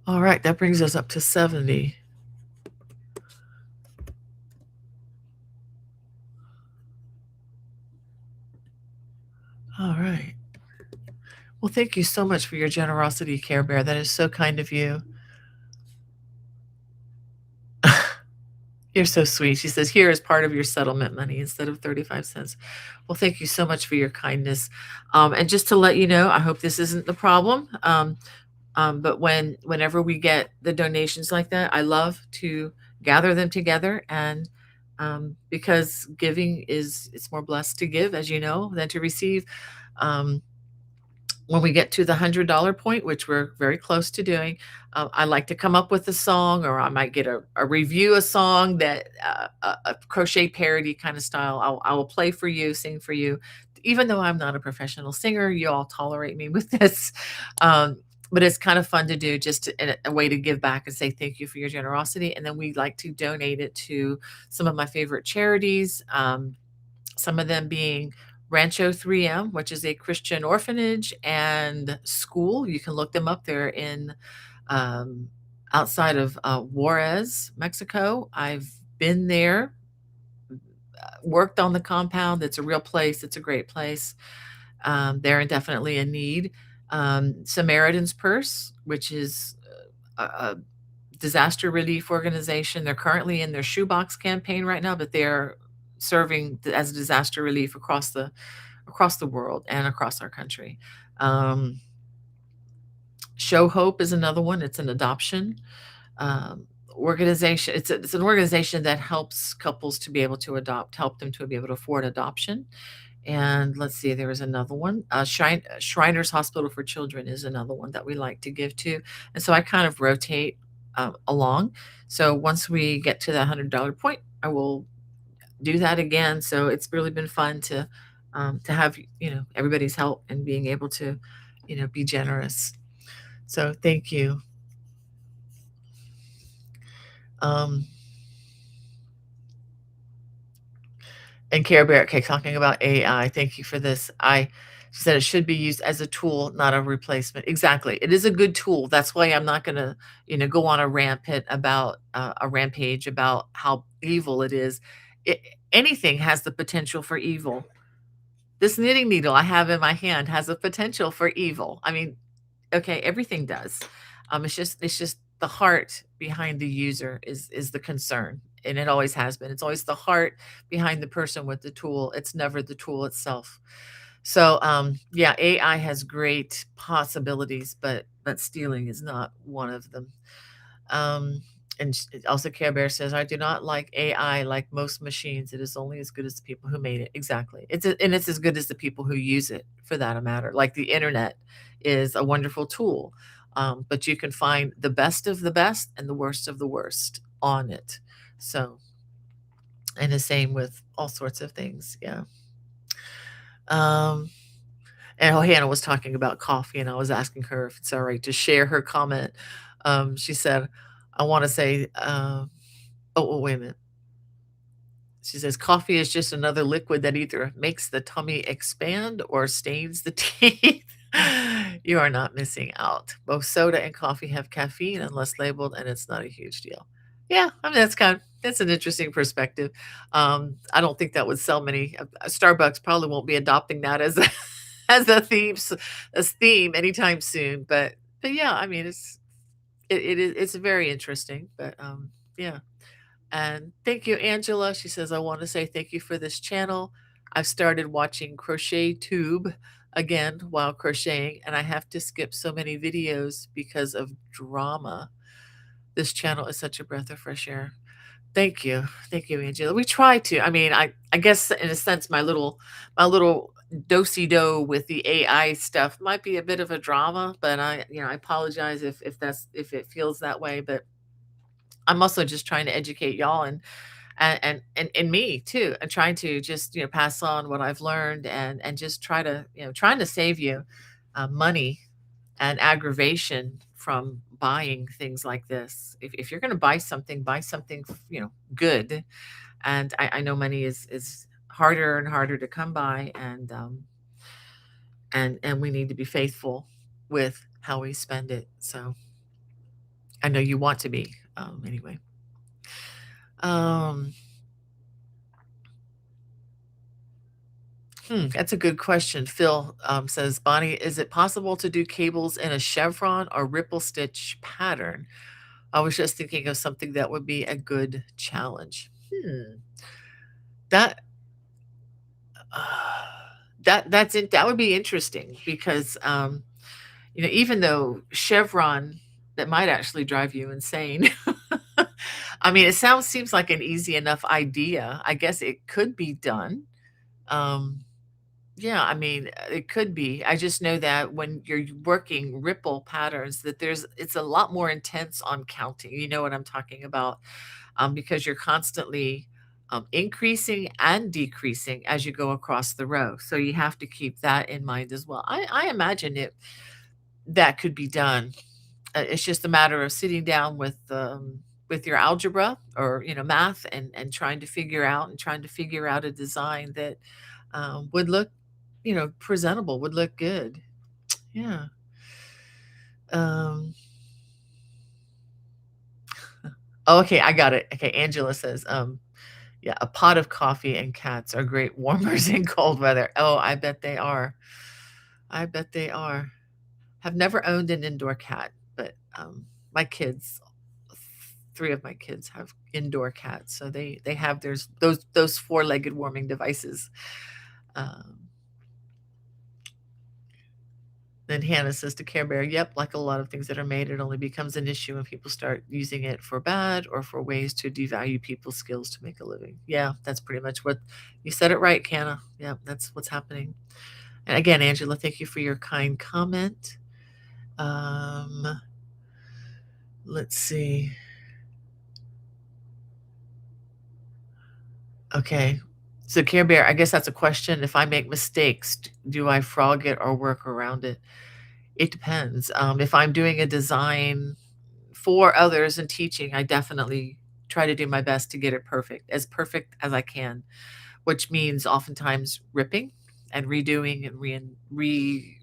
All right, that brings us up to 70. All right. Well, thank you so much for your generosity, Care Bear. That is so kind of you. You're so sweet. She says, here is part of your settlement money instead of 35 cents. Well, thank you so much for your kindness. And just to let you know, I hope this isn't the problem. But whenever we get the donations like that, I love to gather them together. And because giving is, it's more blessed to give, as you know, than to receive. Um, when we get to the $100 point, which we're very close to doing, I like to come up with a song, or I might get a review a song that a crochet parody kind of style. I will play for you, sing for you, even though I'm not a professional singer. You all tolerate me with this, but it's kind of fun to do, just a way to give back and say thank you for your generosity. And then we like to donate it to some of my favorite charities. Some of them being Rancho 3M, which is a Christian orphanage and school. You can look them up. They're in um, outside of Juarez, Mexico. I've been there, worked on the compound. It's a real place. It's a great place. They're definitely in need. Samaritan's Purse, which is a disaster relief organization. They're currently in their shoebox campaign right now, but they're serving as disaster relief across the world and across our country. Um, Show Hope is another one. It's an adoption organization. It's an organization that helps couples to be able to adopt, help them to be able to afford adoption. And let's see, there is another one. Shriners Hospital for Children is another one that we like to give to. And so I kind of rotate along. So once we get to that $100 point, I will do that again. So it's really been fun to have, everybody's help and being able to, be generous. So thank you. Um, and Care Bear, okay, talking about AI. Thank you for this. She said it should be used as a tool, not a replacement. Exactly. It is a good tool. That's why I'm not going to, go on a rampage about how evil it is. It, Anything has the potential for evil. This knitting needle I have in my hand has a potential for evil. I mean, okay, everything does. It's just the heart behind the user is the concern, and it always has been. It's always the heart behind the person with the tool. It's never the tool itself. So yeah, AI has great possibilities, but stealing is not one of them. Um, and also, Care Bear says, I do not like AI like most machines. It is only as good as the people who made it. Exactly. And it's as good as the people who use it, for that matter. Like the internet is a wonderful tool, but you can find the best of the best and the worst of the worst on it. So, and the same with all sorts of things. Yeah. Um, and Hannah was talking about coffee, and I was asking her if it's all right to share her comment. She said, I want to say, oh, wait a minute. She says, coffee is just another liquid that either makes the tummy expand or stains the teeth. You are not missing out. Both soda and coffee have caffeine unless labeled, and it's not a huge deal. Yeah, I mean, that's an interesting perspective. I don't think that would sell many. Starbucks probably won't be adopting that as a as a theme anytime soon. But yeah, I mean, it's very interesting. But yeah. And thank you, Angela. She says, I want to say thank you for this channel. I've started watching Crochet Tube again while crocheting, and I have to skip so many videos because of drama. This channel is such a breath of fresh air. Thank you. Thank you, Angela. We try to. I mean, I guess in a sense my little do-si-do with the AI stuff might be a bit of a drama, but I apologize if it feels that way, but I'm also just trying to educate y'all and me too, and trying to just pass on what I've learned and just trying to save you money and aggravation from buying things like this. If you're going to buy something good. And I know money is harder and harder to come by, and we need to be faithful with how we spend it. So I know you want to be. Anyway. Um, that's a good question. Phil says, Bonnie, is it possible to do cables in a chevron or ripple stitch pattern? I was just thinking of something that would be a good challenge. That uh, that's it. That would be interesting because even though chevron, that might actually drive you insane. I mean, seems like an easy enough idea. I guess it could be done. Um, Yeah, I mean, it could be. I just know that when you're working ripple patterns, that it's a lot more intense on counting. You know what I'm talking about? Because you're constantly increasing and decreasing as you go across the row. So you have to keep that in mind as well. I imagine that could be done. It's just a matter of sitting down with your algebra or math and trying to figure out a design that would look presentable, would look good. Yeah. Um, oh, okay, I got it. Okay, Angela says, yeah, a pot of coffee and cats are great warmers in cold weather. Oh, I bet they are. I bet they are. Have never owned an indoor cat, but my kids, three of my kids have indoor cats, so they have those four-legged warming devices. Um, Then Hannah says to Care Bear, yep, like a lot of things that are made, it only becomes an issue when people start using it for bad or for ways to devalue people's skills to make a living. Yeah, that's pretty much what you said it right, Hannah. Yeah, that's what's happening. And again, Angela, thank you for your kind comment. Um, let's see. Okay. So Care Bear, I guess that's a question. If I make mistakes, do I frog it or work around it? It depends. If I'm doing a design for others and teaching, I definitely try to do my best to get it perfect as I can, which means oftentimes ripping and redoing and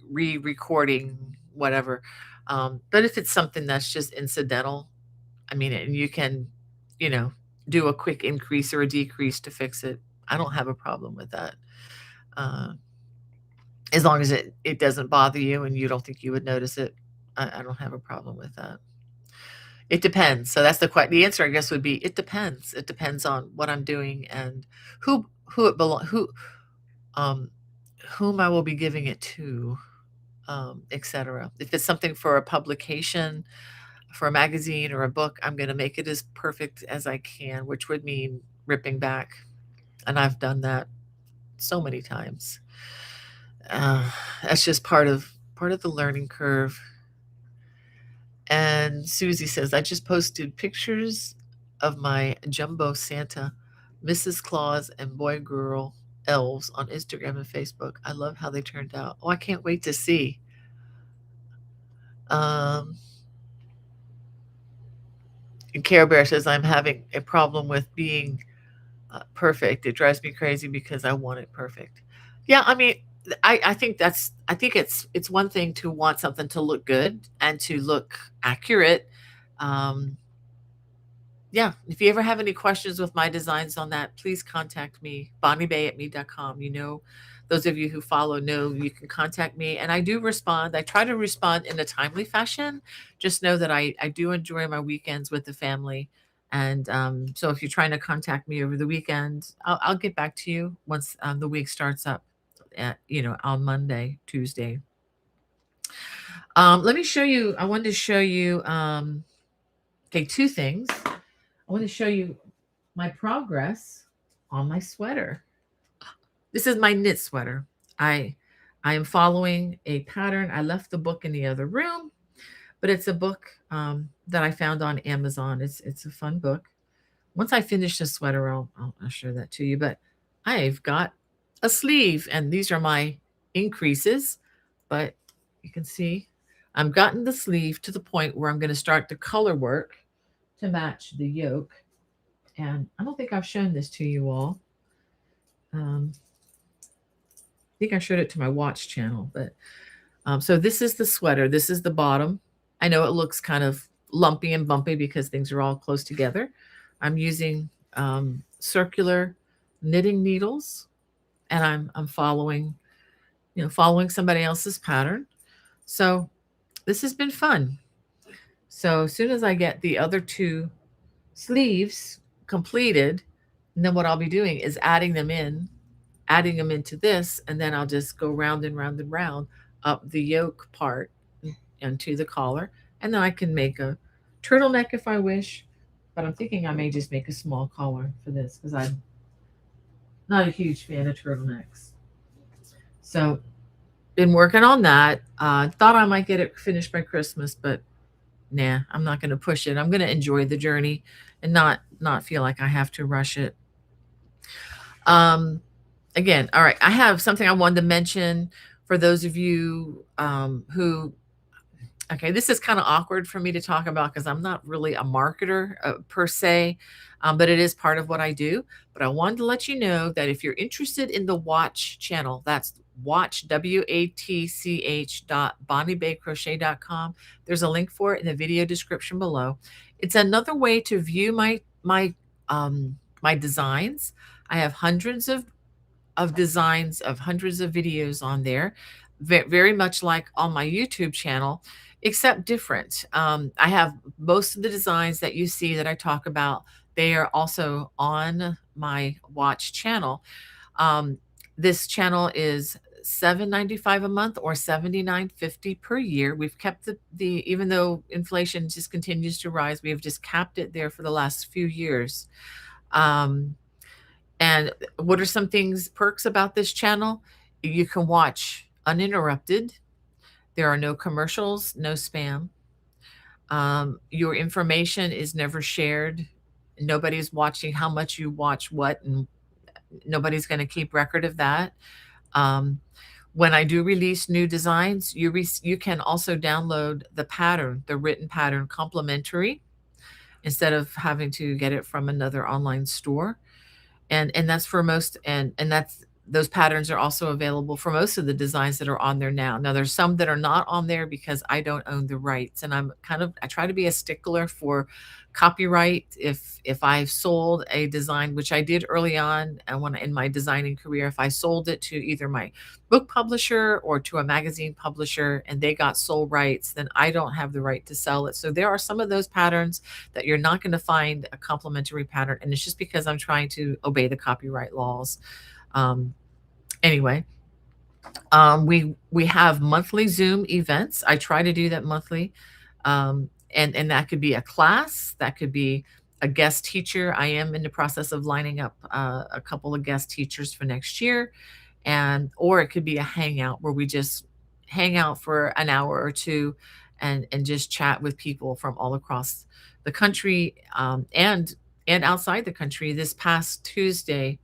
re-recording whatever. But if it's something that's just incidental, I mean, and you can, you know, do a quick increase or a decrease to fix it, I don't have a problem with that. Uh, as long as it doesn't bother you and you don't think you would notice it, I don't have a problem with that. It depends. So that's the answer, I guess, would be it depends. It depends on what I'm doing and who it belong um whom I will be giving it to, etc. If it's something for a publication, for a magazine or a book, I'm going to make it as perfect as I can, which would mean ripping back. And I've done that so many times. That's just part of the learning curve. And Susie says, I just posted pictures of my jumbo Santa, Mrs. Claus, and boy girl elves on Instagram and Facebook. I love how they turned out. Oh, I can't wait to see. Um, and Care Bear says, I'm having a problem with being perfect. It drives me crazy because I want it perfect. Yeah, I mean, I think it's one thing to want something to look good and to look accurate. Um, yeah, if you ever have any questions with my designs on that, please contact me, bonniebay@me.com. Those of you who follow know you can contact me, and I do respond. I try to respond in a timely fashion. Just know that I do enjoy my weekends with the family. And so if you're trying to contact me over the weekend, I'll get back to you once the week starts up on Monday, Tuesday. Let me show you. I wanted to show you, okay, two things. I want to show you my progress on my sweater. This is my knit sweater. I am following a pattern. I left the book in the other room, but it's a book that I found on Amazon. It's a fun book. Once I finish the sweater, I'll show that to you. But I've got a sleeve, and these are my increases. But you can see I've gotten the sleeve to the point where I'm going to start the color work to match the yoke. And I don't think I've shown this to you all. I think I showed it to my watch channel, but so this is the sweater. This is the bottom. I know it looks kind of lumpy and bumpy because things are all close together. I'm using circular knitting needles, and I'm following, following somebody else's pattern. So this has been fun. So as soon as I get the other two sleeves completed, and then what I'll be doing is adding them into this, and then I'll just go round and round and round up the yoke part and to the collar. And then I can make a turtleneck if I wish, but I'm thinking I may just make a small collar for this because I'm not a huge fan of turtlenecks. So been working on that. Thought I might get it finished by Christmas, but nah, I'm not going to push it. I'm going to enjoy the journey and not feel like I have to rush it. Again, all right, I have something I wanted to mention for those of you who, okay, this is kind of awkward for me to talk about because I'm not really a marketer per se, but it is part of what I do. But I wanted to let you know that if you're interested in the watch channel, that's watch, WATCH .bonniebaycrochet.com. There's a link for it in the video description below. It's another way to view my designs. I have hundreds of designs of hundreds of videos on there, very much like on my YouTube channel, except different. I have most of the designs that you see that I talk about. They are also on my watch channel. This channel is $7.95 a month or $79.50 per year. We've kept the even though inflation just continues to rise, we have just capped it there for the last few years. And what are some perks about this channel? You can watch uninterrupted. There are no commercials, no spam. Your information is never shared. Nobody's watching how much you watch what, and nobody's going to keep record of that. When I do release new designs, you can also download the pattern, the written pattern, complimentary, instead of having to get it from another online store. And that's for most, and that's those patterns are also available for most of the designs that are on there now. Now there's some that are not on there because I don't own the rights, and I try to be a stickler for copyright. If I've sold a design, which I did early on and when in my designing career, if I sold it to either my book publisher or to a magazine publisher and they got sole rights, then I don't have the right to sell it. So there are some of those patterns that you're not going to find a complimentary pattern, and it's just because I'm trying to obey the copyright laws. Anyway, we have monthly Zoom events. I try to do that monthly. And that could be a class, that could be a guest teacher. I am in the process of lining up a couple of guest teachers for next year, or it could be a hangout where we just hang out for an hour or two and just chat with people from all across the country, and outside the country. This past Tuesday,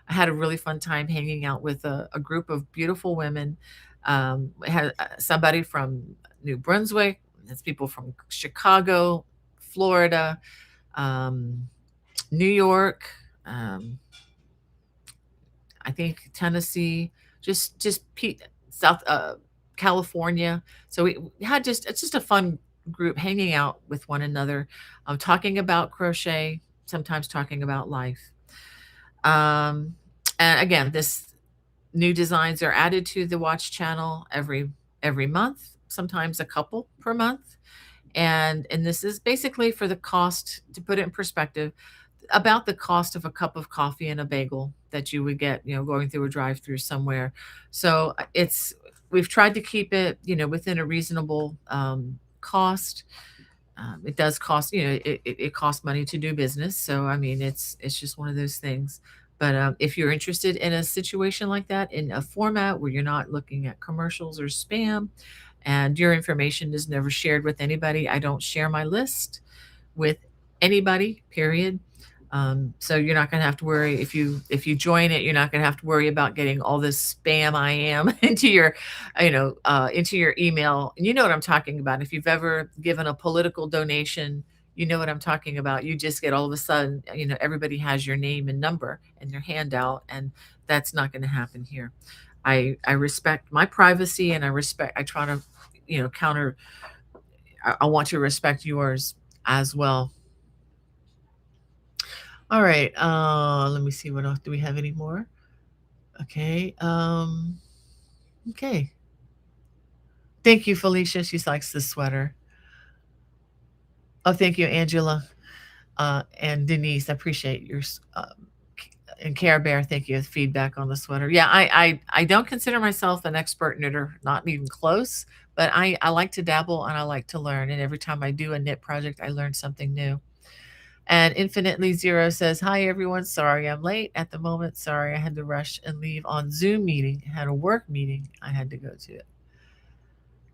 I had a really fun time hanging out with a group of beautiful women. We had somebody from New Brunswick. There's people from Chicago, Florida, New York, I think Tennessee, just South California. So we had it's just a fun group hanging out with one another, talking about crochet, sometimes talking about life. And again, this new designs are added to the watch channel every month, sometimes a couple per month. And this is basically for the cost, to put it in perspective, about the cost of a cup of coffee and a bagel that you would get, going through a drive-through somewhere. So we've tried to keep it, within a reasonable cost. It does cost, it costs money to do business. So, I mean, it's just one of those things. But if you're interested in a situation like that, in a format where you're not looking at commercials or spam, and your information is never shared with anybody, I don't share my list with anybody, period. So you're not going to have to worry if you join it. You're not going to have to worry about getting all this spam I am into your, into your email. And you know what I'm talking about. If you've ever given a political donation, you know what I'm talking about. You just get all of a sudden, everybody has your name and number and their handout, and that's not going to happen here. I respect my privacy, and I try to, I want to respect yours as well. All right. Let me see what else. Do we have any more? Okay. Okay. Thank you, Felicia. She likes the sweater. Oh, thank you, Angela, and Denise. I appreciate yours. And Care Bear, thank you. Feedback on the sweater. Yeah, I don't consider myself an expert knitter, not even close. But I like to dabble and I like to learn. And every time I do a knit project, I learn something new. And Infinitely Zero says, "Hi everyone. Sorry I'm late at the moment. Sorry I had to rush and leave on Zoom meeting. I had a work meeting I had to go to."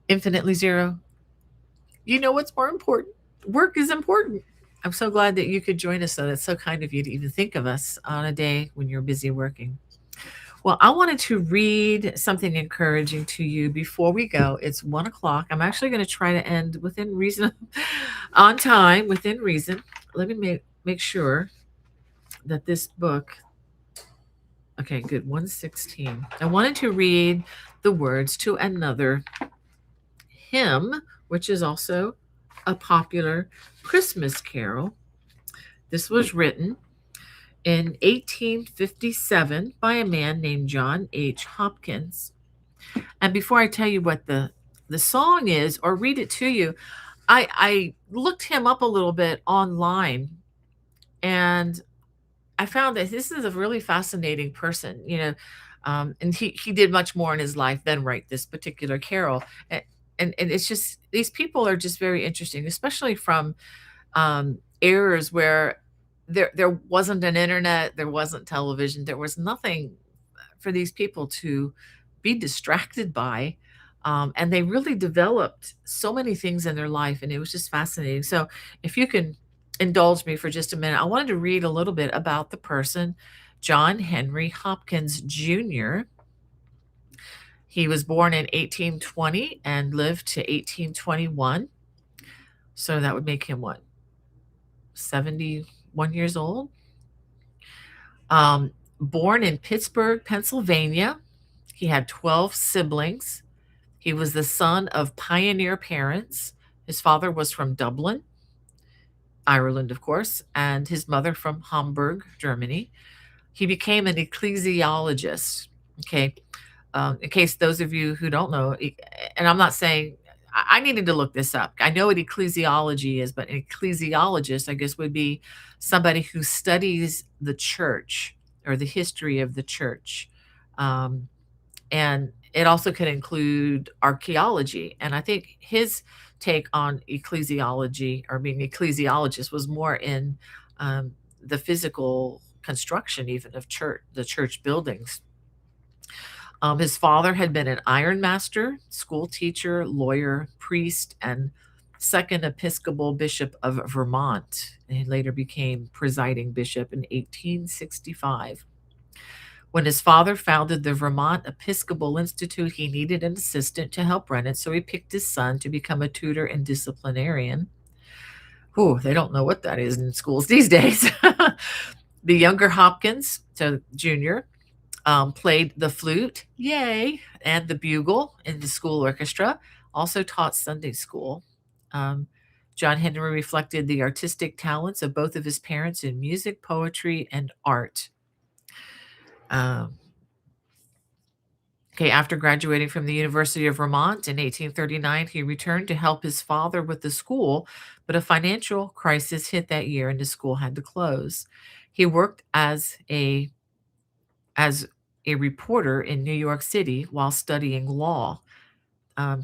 Infinitely Zero, you know what's more important? Work is important. I'm so glad that you could join us, though. That's so kind of you to even think of us on a day when you're busy working. Well, I wanted to read something encouraging to you before we go. It's 1 o'clock. I'm actually going to try to end within reason, on time, within reason. Let me make sure that this book. Okay, good. 116. I wanted to read the words to another hymn, which is also a popular Christmas carol. This was written in 1857 by a man named John H. Hopkins. And before I tell you what the song is or read it to you, I looked him up a little bit online, and I found that this is a really fascinating person, and he did much more in his life than write this particular carol. And, and it's just these people are just very interesting, especially from eras where there wasn't an internet, there wasn't television, there was nothing for these people to be distracted by. And they really developed so many things in their life, and it was just fascinating. So, if you can indulge me for just a minute, I wanted to read a little bit about the person, John Henry Hopkins Jr. He was born in 1820 and lived to 1821. So that would make him what, 71 years old? Born in Pittsburgh, Pennsylvania. He had 12 siblings. He was the son of pioneer parents. His father was from Dublin, Ireland, of course, and his mother from Hamburg, Germany. He became an ecclesiologist. Okay. In case those of you who don't know, and I'm not saying I needed to look this up. I know what ecclesiology is, but an ecclesiologist, I guess, would be somebody who studies the church or the history of the church. Um, and it also could include archaeology. And I think his take on ecclesiology or being ecclesiologist was more in the physical construction, even of the church buildings. His father had been an iron master, school teacher, lawyer, priest, and second Episcopal Bishop of Vermont. And he later became presiding bishop in 1865. When his father founded the Vermont Episcopal Institute, he needed an assistant to help run it, so he picked his son to become a tutor and disciplinarian. Whew, they don't know what that is in schools these days. The younger Hopkins, so Junior, played the flute, yay, and the bugle in the school orchestra, also taught Sunday school. John Henry reflected the artistic talents of both of his parents in music, poetry, and art. Okay, after graduating from the University of Vermont in 1839, he returned to help his father with the school, but a financial crisis hit that year and the school had to close. He worked as a reporter in New York City while studying law.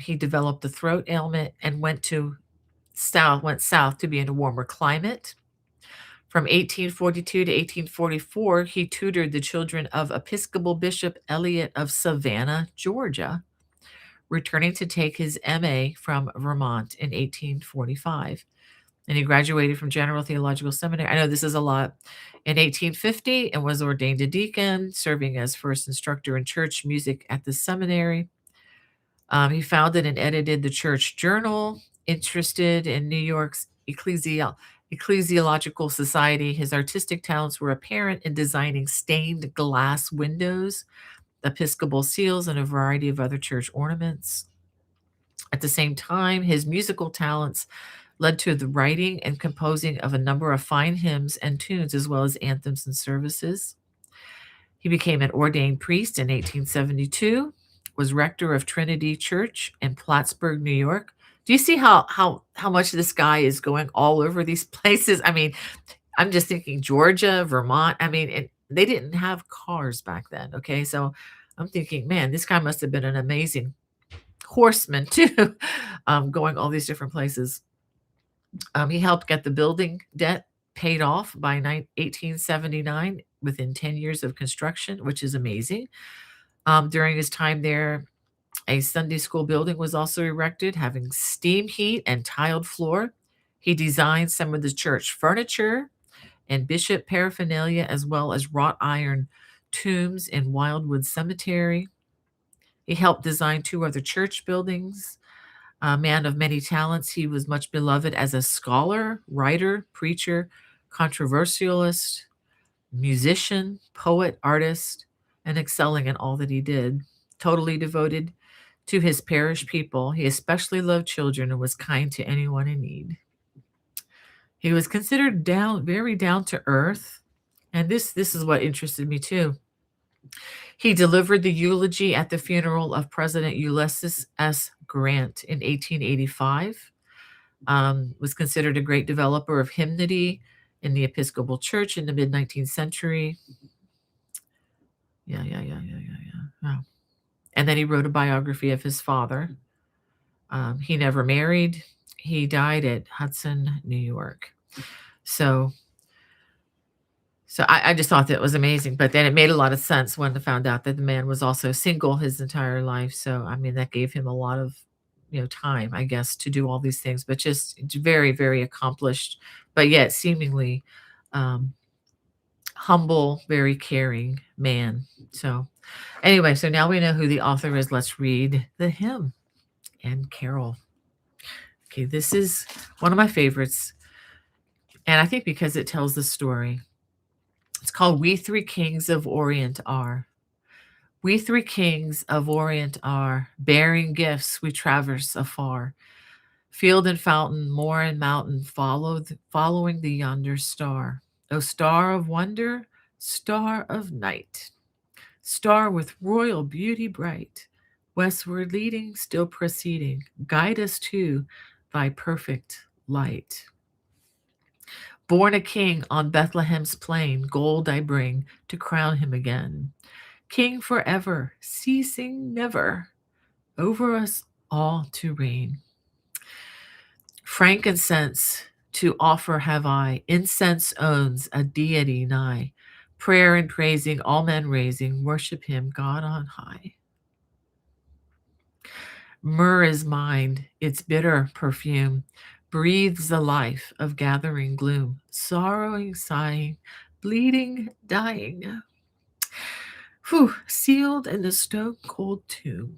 He developed a throat ailment and went south to be in a warmer climate. From 1842 to 1844, he tutored the children of Episcopal Bishop Eliot of Savannah, Georgia, returning to take his MA from Vermont in 1845. And he graduated from General Theological Seminary. I know this is a lot. In 1850, and was ordained a deacon, serving as first instructor in church music at the seminary. He founded and edited the Church Journal, interested in New York's ecclesiological society. His artistic talents were apparent in designing stained glass windows, Episcopal seals, and a variety of other church ornaments. At the same time, his musical talents led to the writing and composing of a number of fine hymns and tunes, as well as anthems and services. He became an ordained priest in 1872, was rector of Trinity Church in Plattsburgh, New York. Do you see how much this guy is going all over these places? I mean, I'm just thinking Georgia, Vermont. I mean, they didn't have cars back then. Okay, so I'm thinking, man, this guy must have been an amazing horseman too, going all these different places. He helped get the building debt paid off by 1879 within 10 years of construction, which is amazing. During his time there, a Sunday school building was also erected, having steam heat and tiled floor. He designed some of the church furniture and bishop paraphernalia, as well as wrought iron tombs in Wildwood Cemetery. He helped design two other church buildings. A man of many talents, he was much beloved as a scholar, writer, preacher, controversialist, musician, poet, artist, and excelling in all that he did. Totally devoted to his parish people, he especially loved children and was kind to anyone in need. He was considered very down to earth, and this is what interested me too. He delivered the eulogy at the funeral of President Ulysses S. Grant in 1885. Was considered a great developer of hymnody in the Episcopal Church in the mid 19th century. Yeah. And then he wrote a biography of his father. He never married. He died at Hudson, New York. So I just thought that was amazing. But then it made a lot of sense when I found out that the man was also single his entire life. So I mean, that gave him a lot of time, I guess, to do all these things. But just very, very accomplished, but yet seemingly humble, very caring man. So anyway, so now we know who the author is. Let's read the hymn and carol. Okay, this is one of my favorites, and I think because it tells the story. It's called We Three Kings of Orient Are. We three kings of Orient are, bearing gifts we traverse afar. Field and fountain, moor and mountain, following the yonder star. O star of wonder, star of night, star with royal beauty bright, westward leading, still proceeding, guide us to thy perfect light. Born a king on Bethlehem's plain, gold I bring to crown him again. King forever, ceasing never, over us all to reign. Frankincense to offer have I, incense owns a deity nigh. Prayer and praising, all men raising, worship him, God on high. Myrrh is mine, its bitter perfume breathes the life of gathering gloom, sorrowing, sighing, bleeding, dying. Sealed in the stone cold tomb.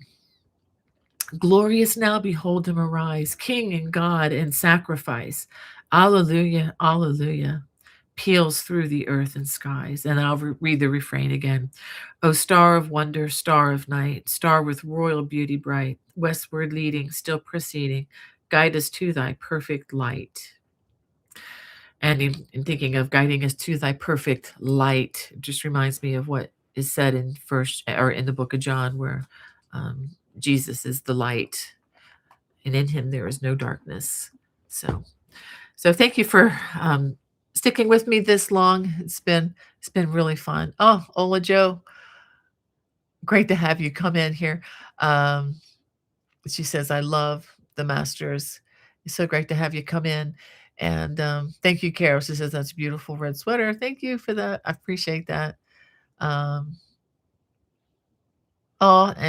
Glorious now, behold him arise, King and God and sacrifice. Alleluia, alleluia, peals through the earth and skies. And I'll read the refrain again. O star of wonder, star of night, star with royal beauty bright, westward leading, still proceeding, guide us to thy perfect light. And in thinking of guiding us to thy perfect light, it just reminds me of what is said in the book of John, where Jesus is the light, and in him there is no darkness. So thank you for sticking with me this long. It's been really fun. Oh, Ola Joe, great to have you come in here. She says, I love the masters. It's so great to have you come in. And thank you, Carol. She says, that's a beautiful red sweater. Thank you for that. I appreciate that. And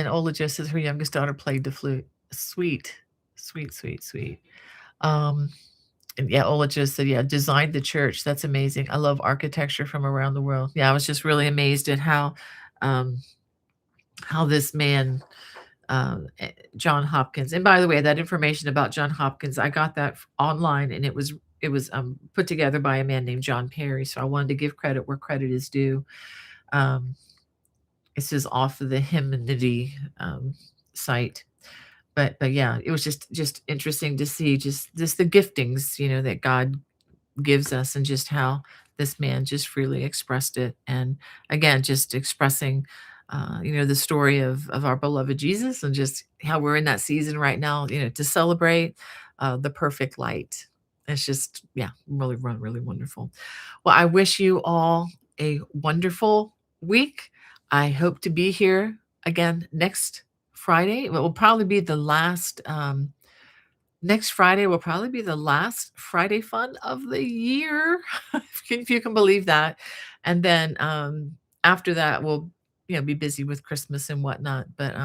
Ola just says her youngest daughter played the flute. Sweet. And yeah, Ola just said, yeah, designed the church. That's amazing. I love architecture from around the world. Yeah, I was just really amazed at how this man, John Hopkins. And by the way, that information about John Hopkins, I got that online, and it was put together by a man named John Perry. So I wanted to give credit where credit is due. This is off of the Hymnody site. But yeah, it was just interesting to see just the giftings, that God gives us, and just how this man just freely expressed it. And again, just expressing, the story of our beloved Jesus, and just how we're in that season right now, to celebrate the perfect light. It's just, yeah, really, really, really wonderful. Well, I wish you all a wonderful week. I hope to be here again next Friday. It will probably be the last. Next Friday will probably be the last Friday fun of the year, if you can believe that. And then, after that, we'll, be busy with Christmas and whatnot. But,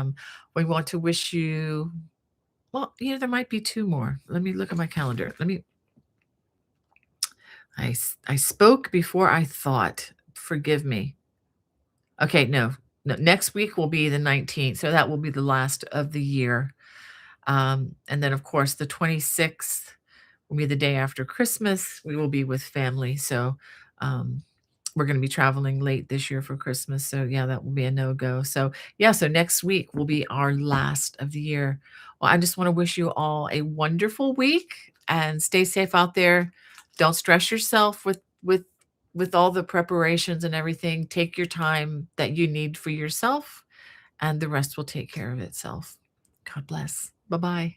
we want to wish you, well, there might be 2 more. Let me look at my calendar. I spoke before I thought. Forgive me. Okay, no. No, next week will be the 19th, so that will be the last of the year. And then, of course, the 26th will be the day after Christmas. We will be with family. So, um, we're going to be traveling late this year for Christmas. So, yeah, that will be a no go. So, yeah, so next week will be our last of the year. Well, I just want to wish you all a wonderful week, and stay safe out there. Don't stress yourself with all the preparations and everything. Take your time that you need for yourself, and the rest will take care of itself. God bless. Bye bye.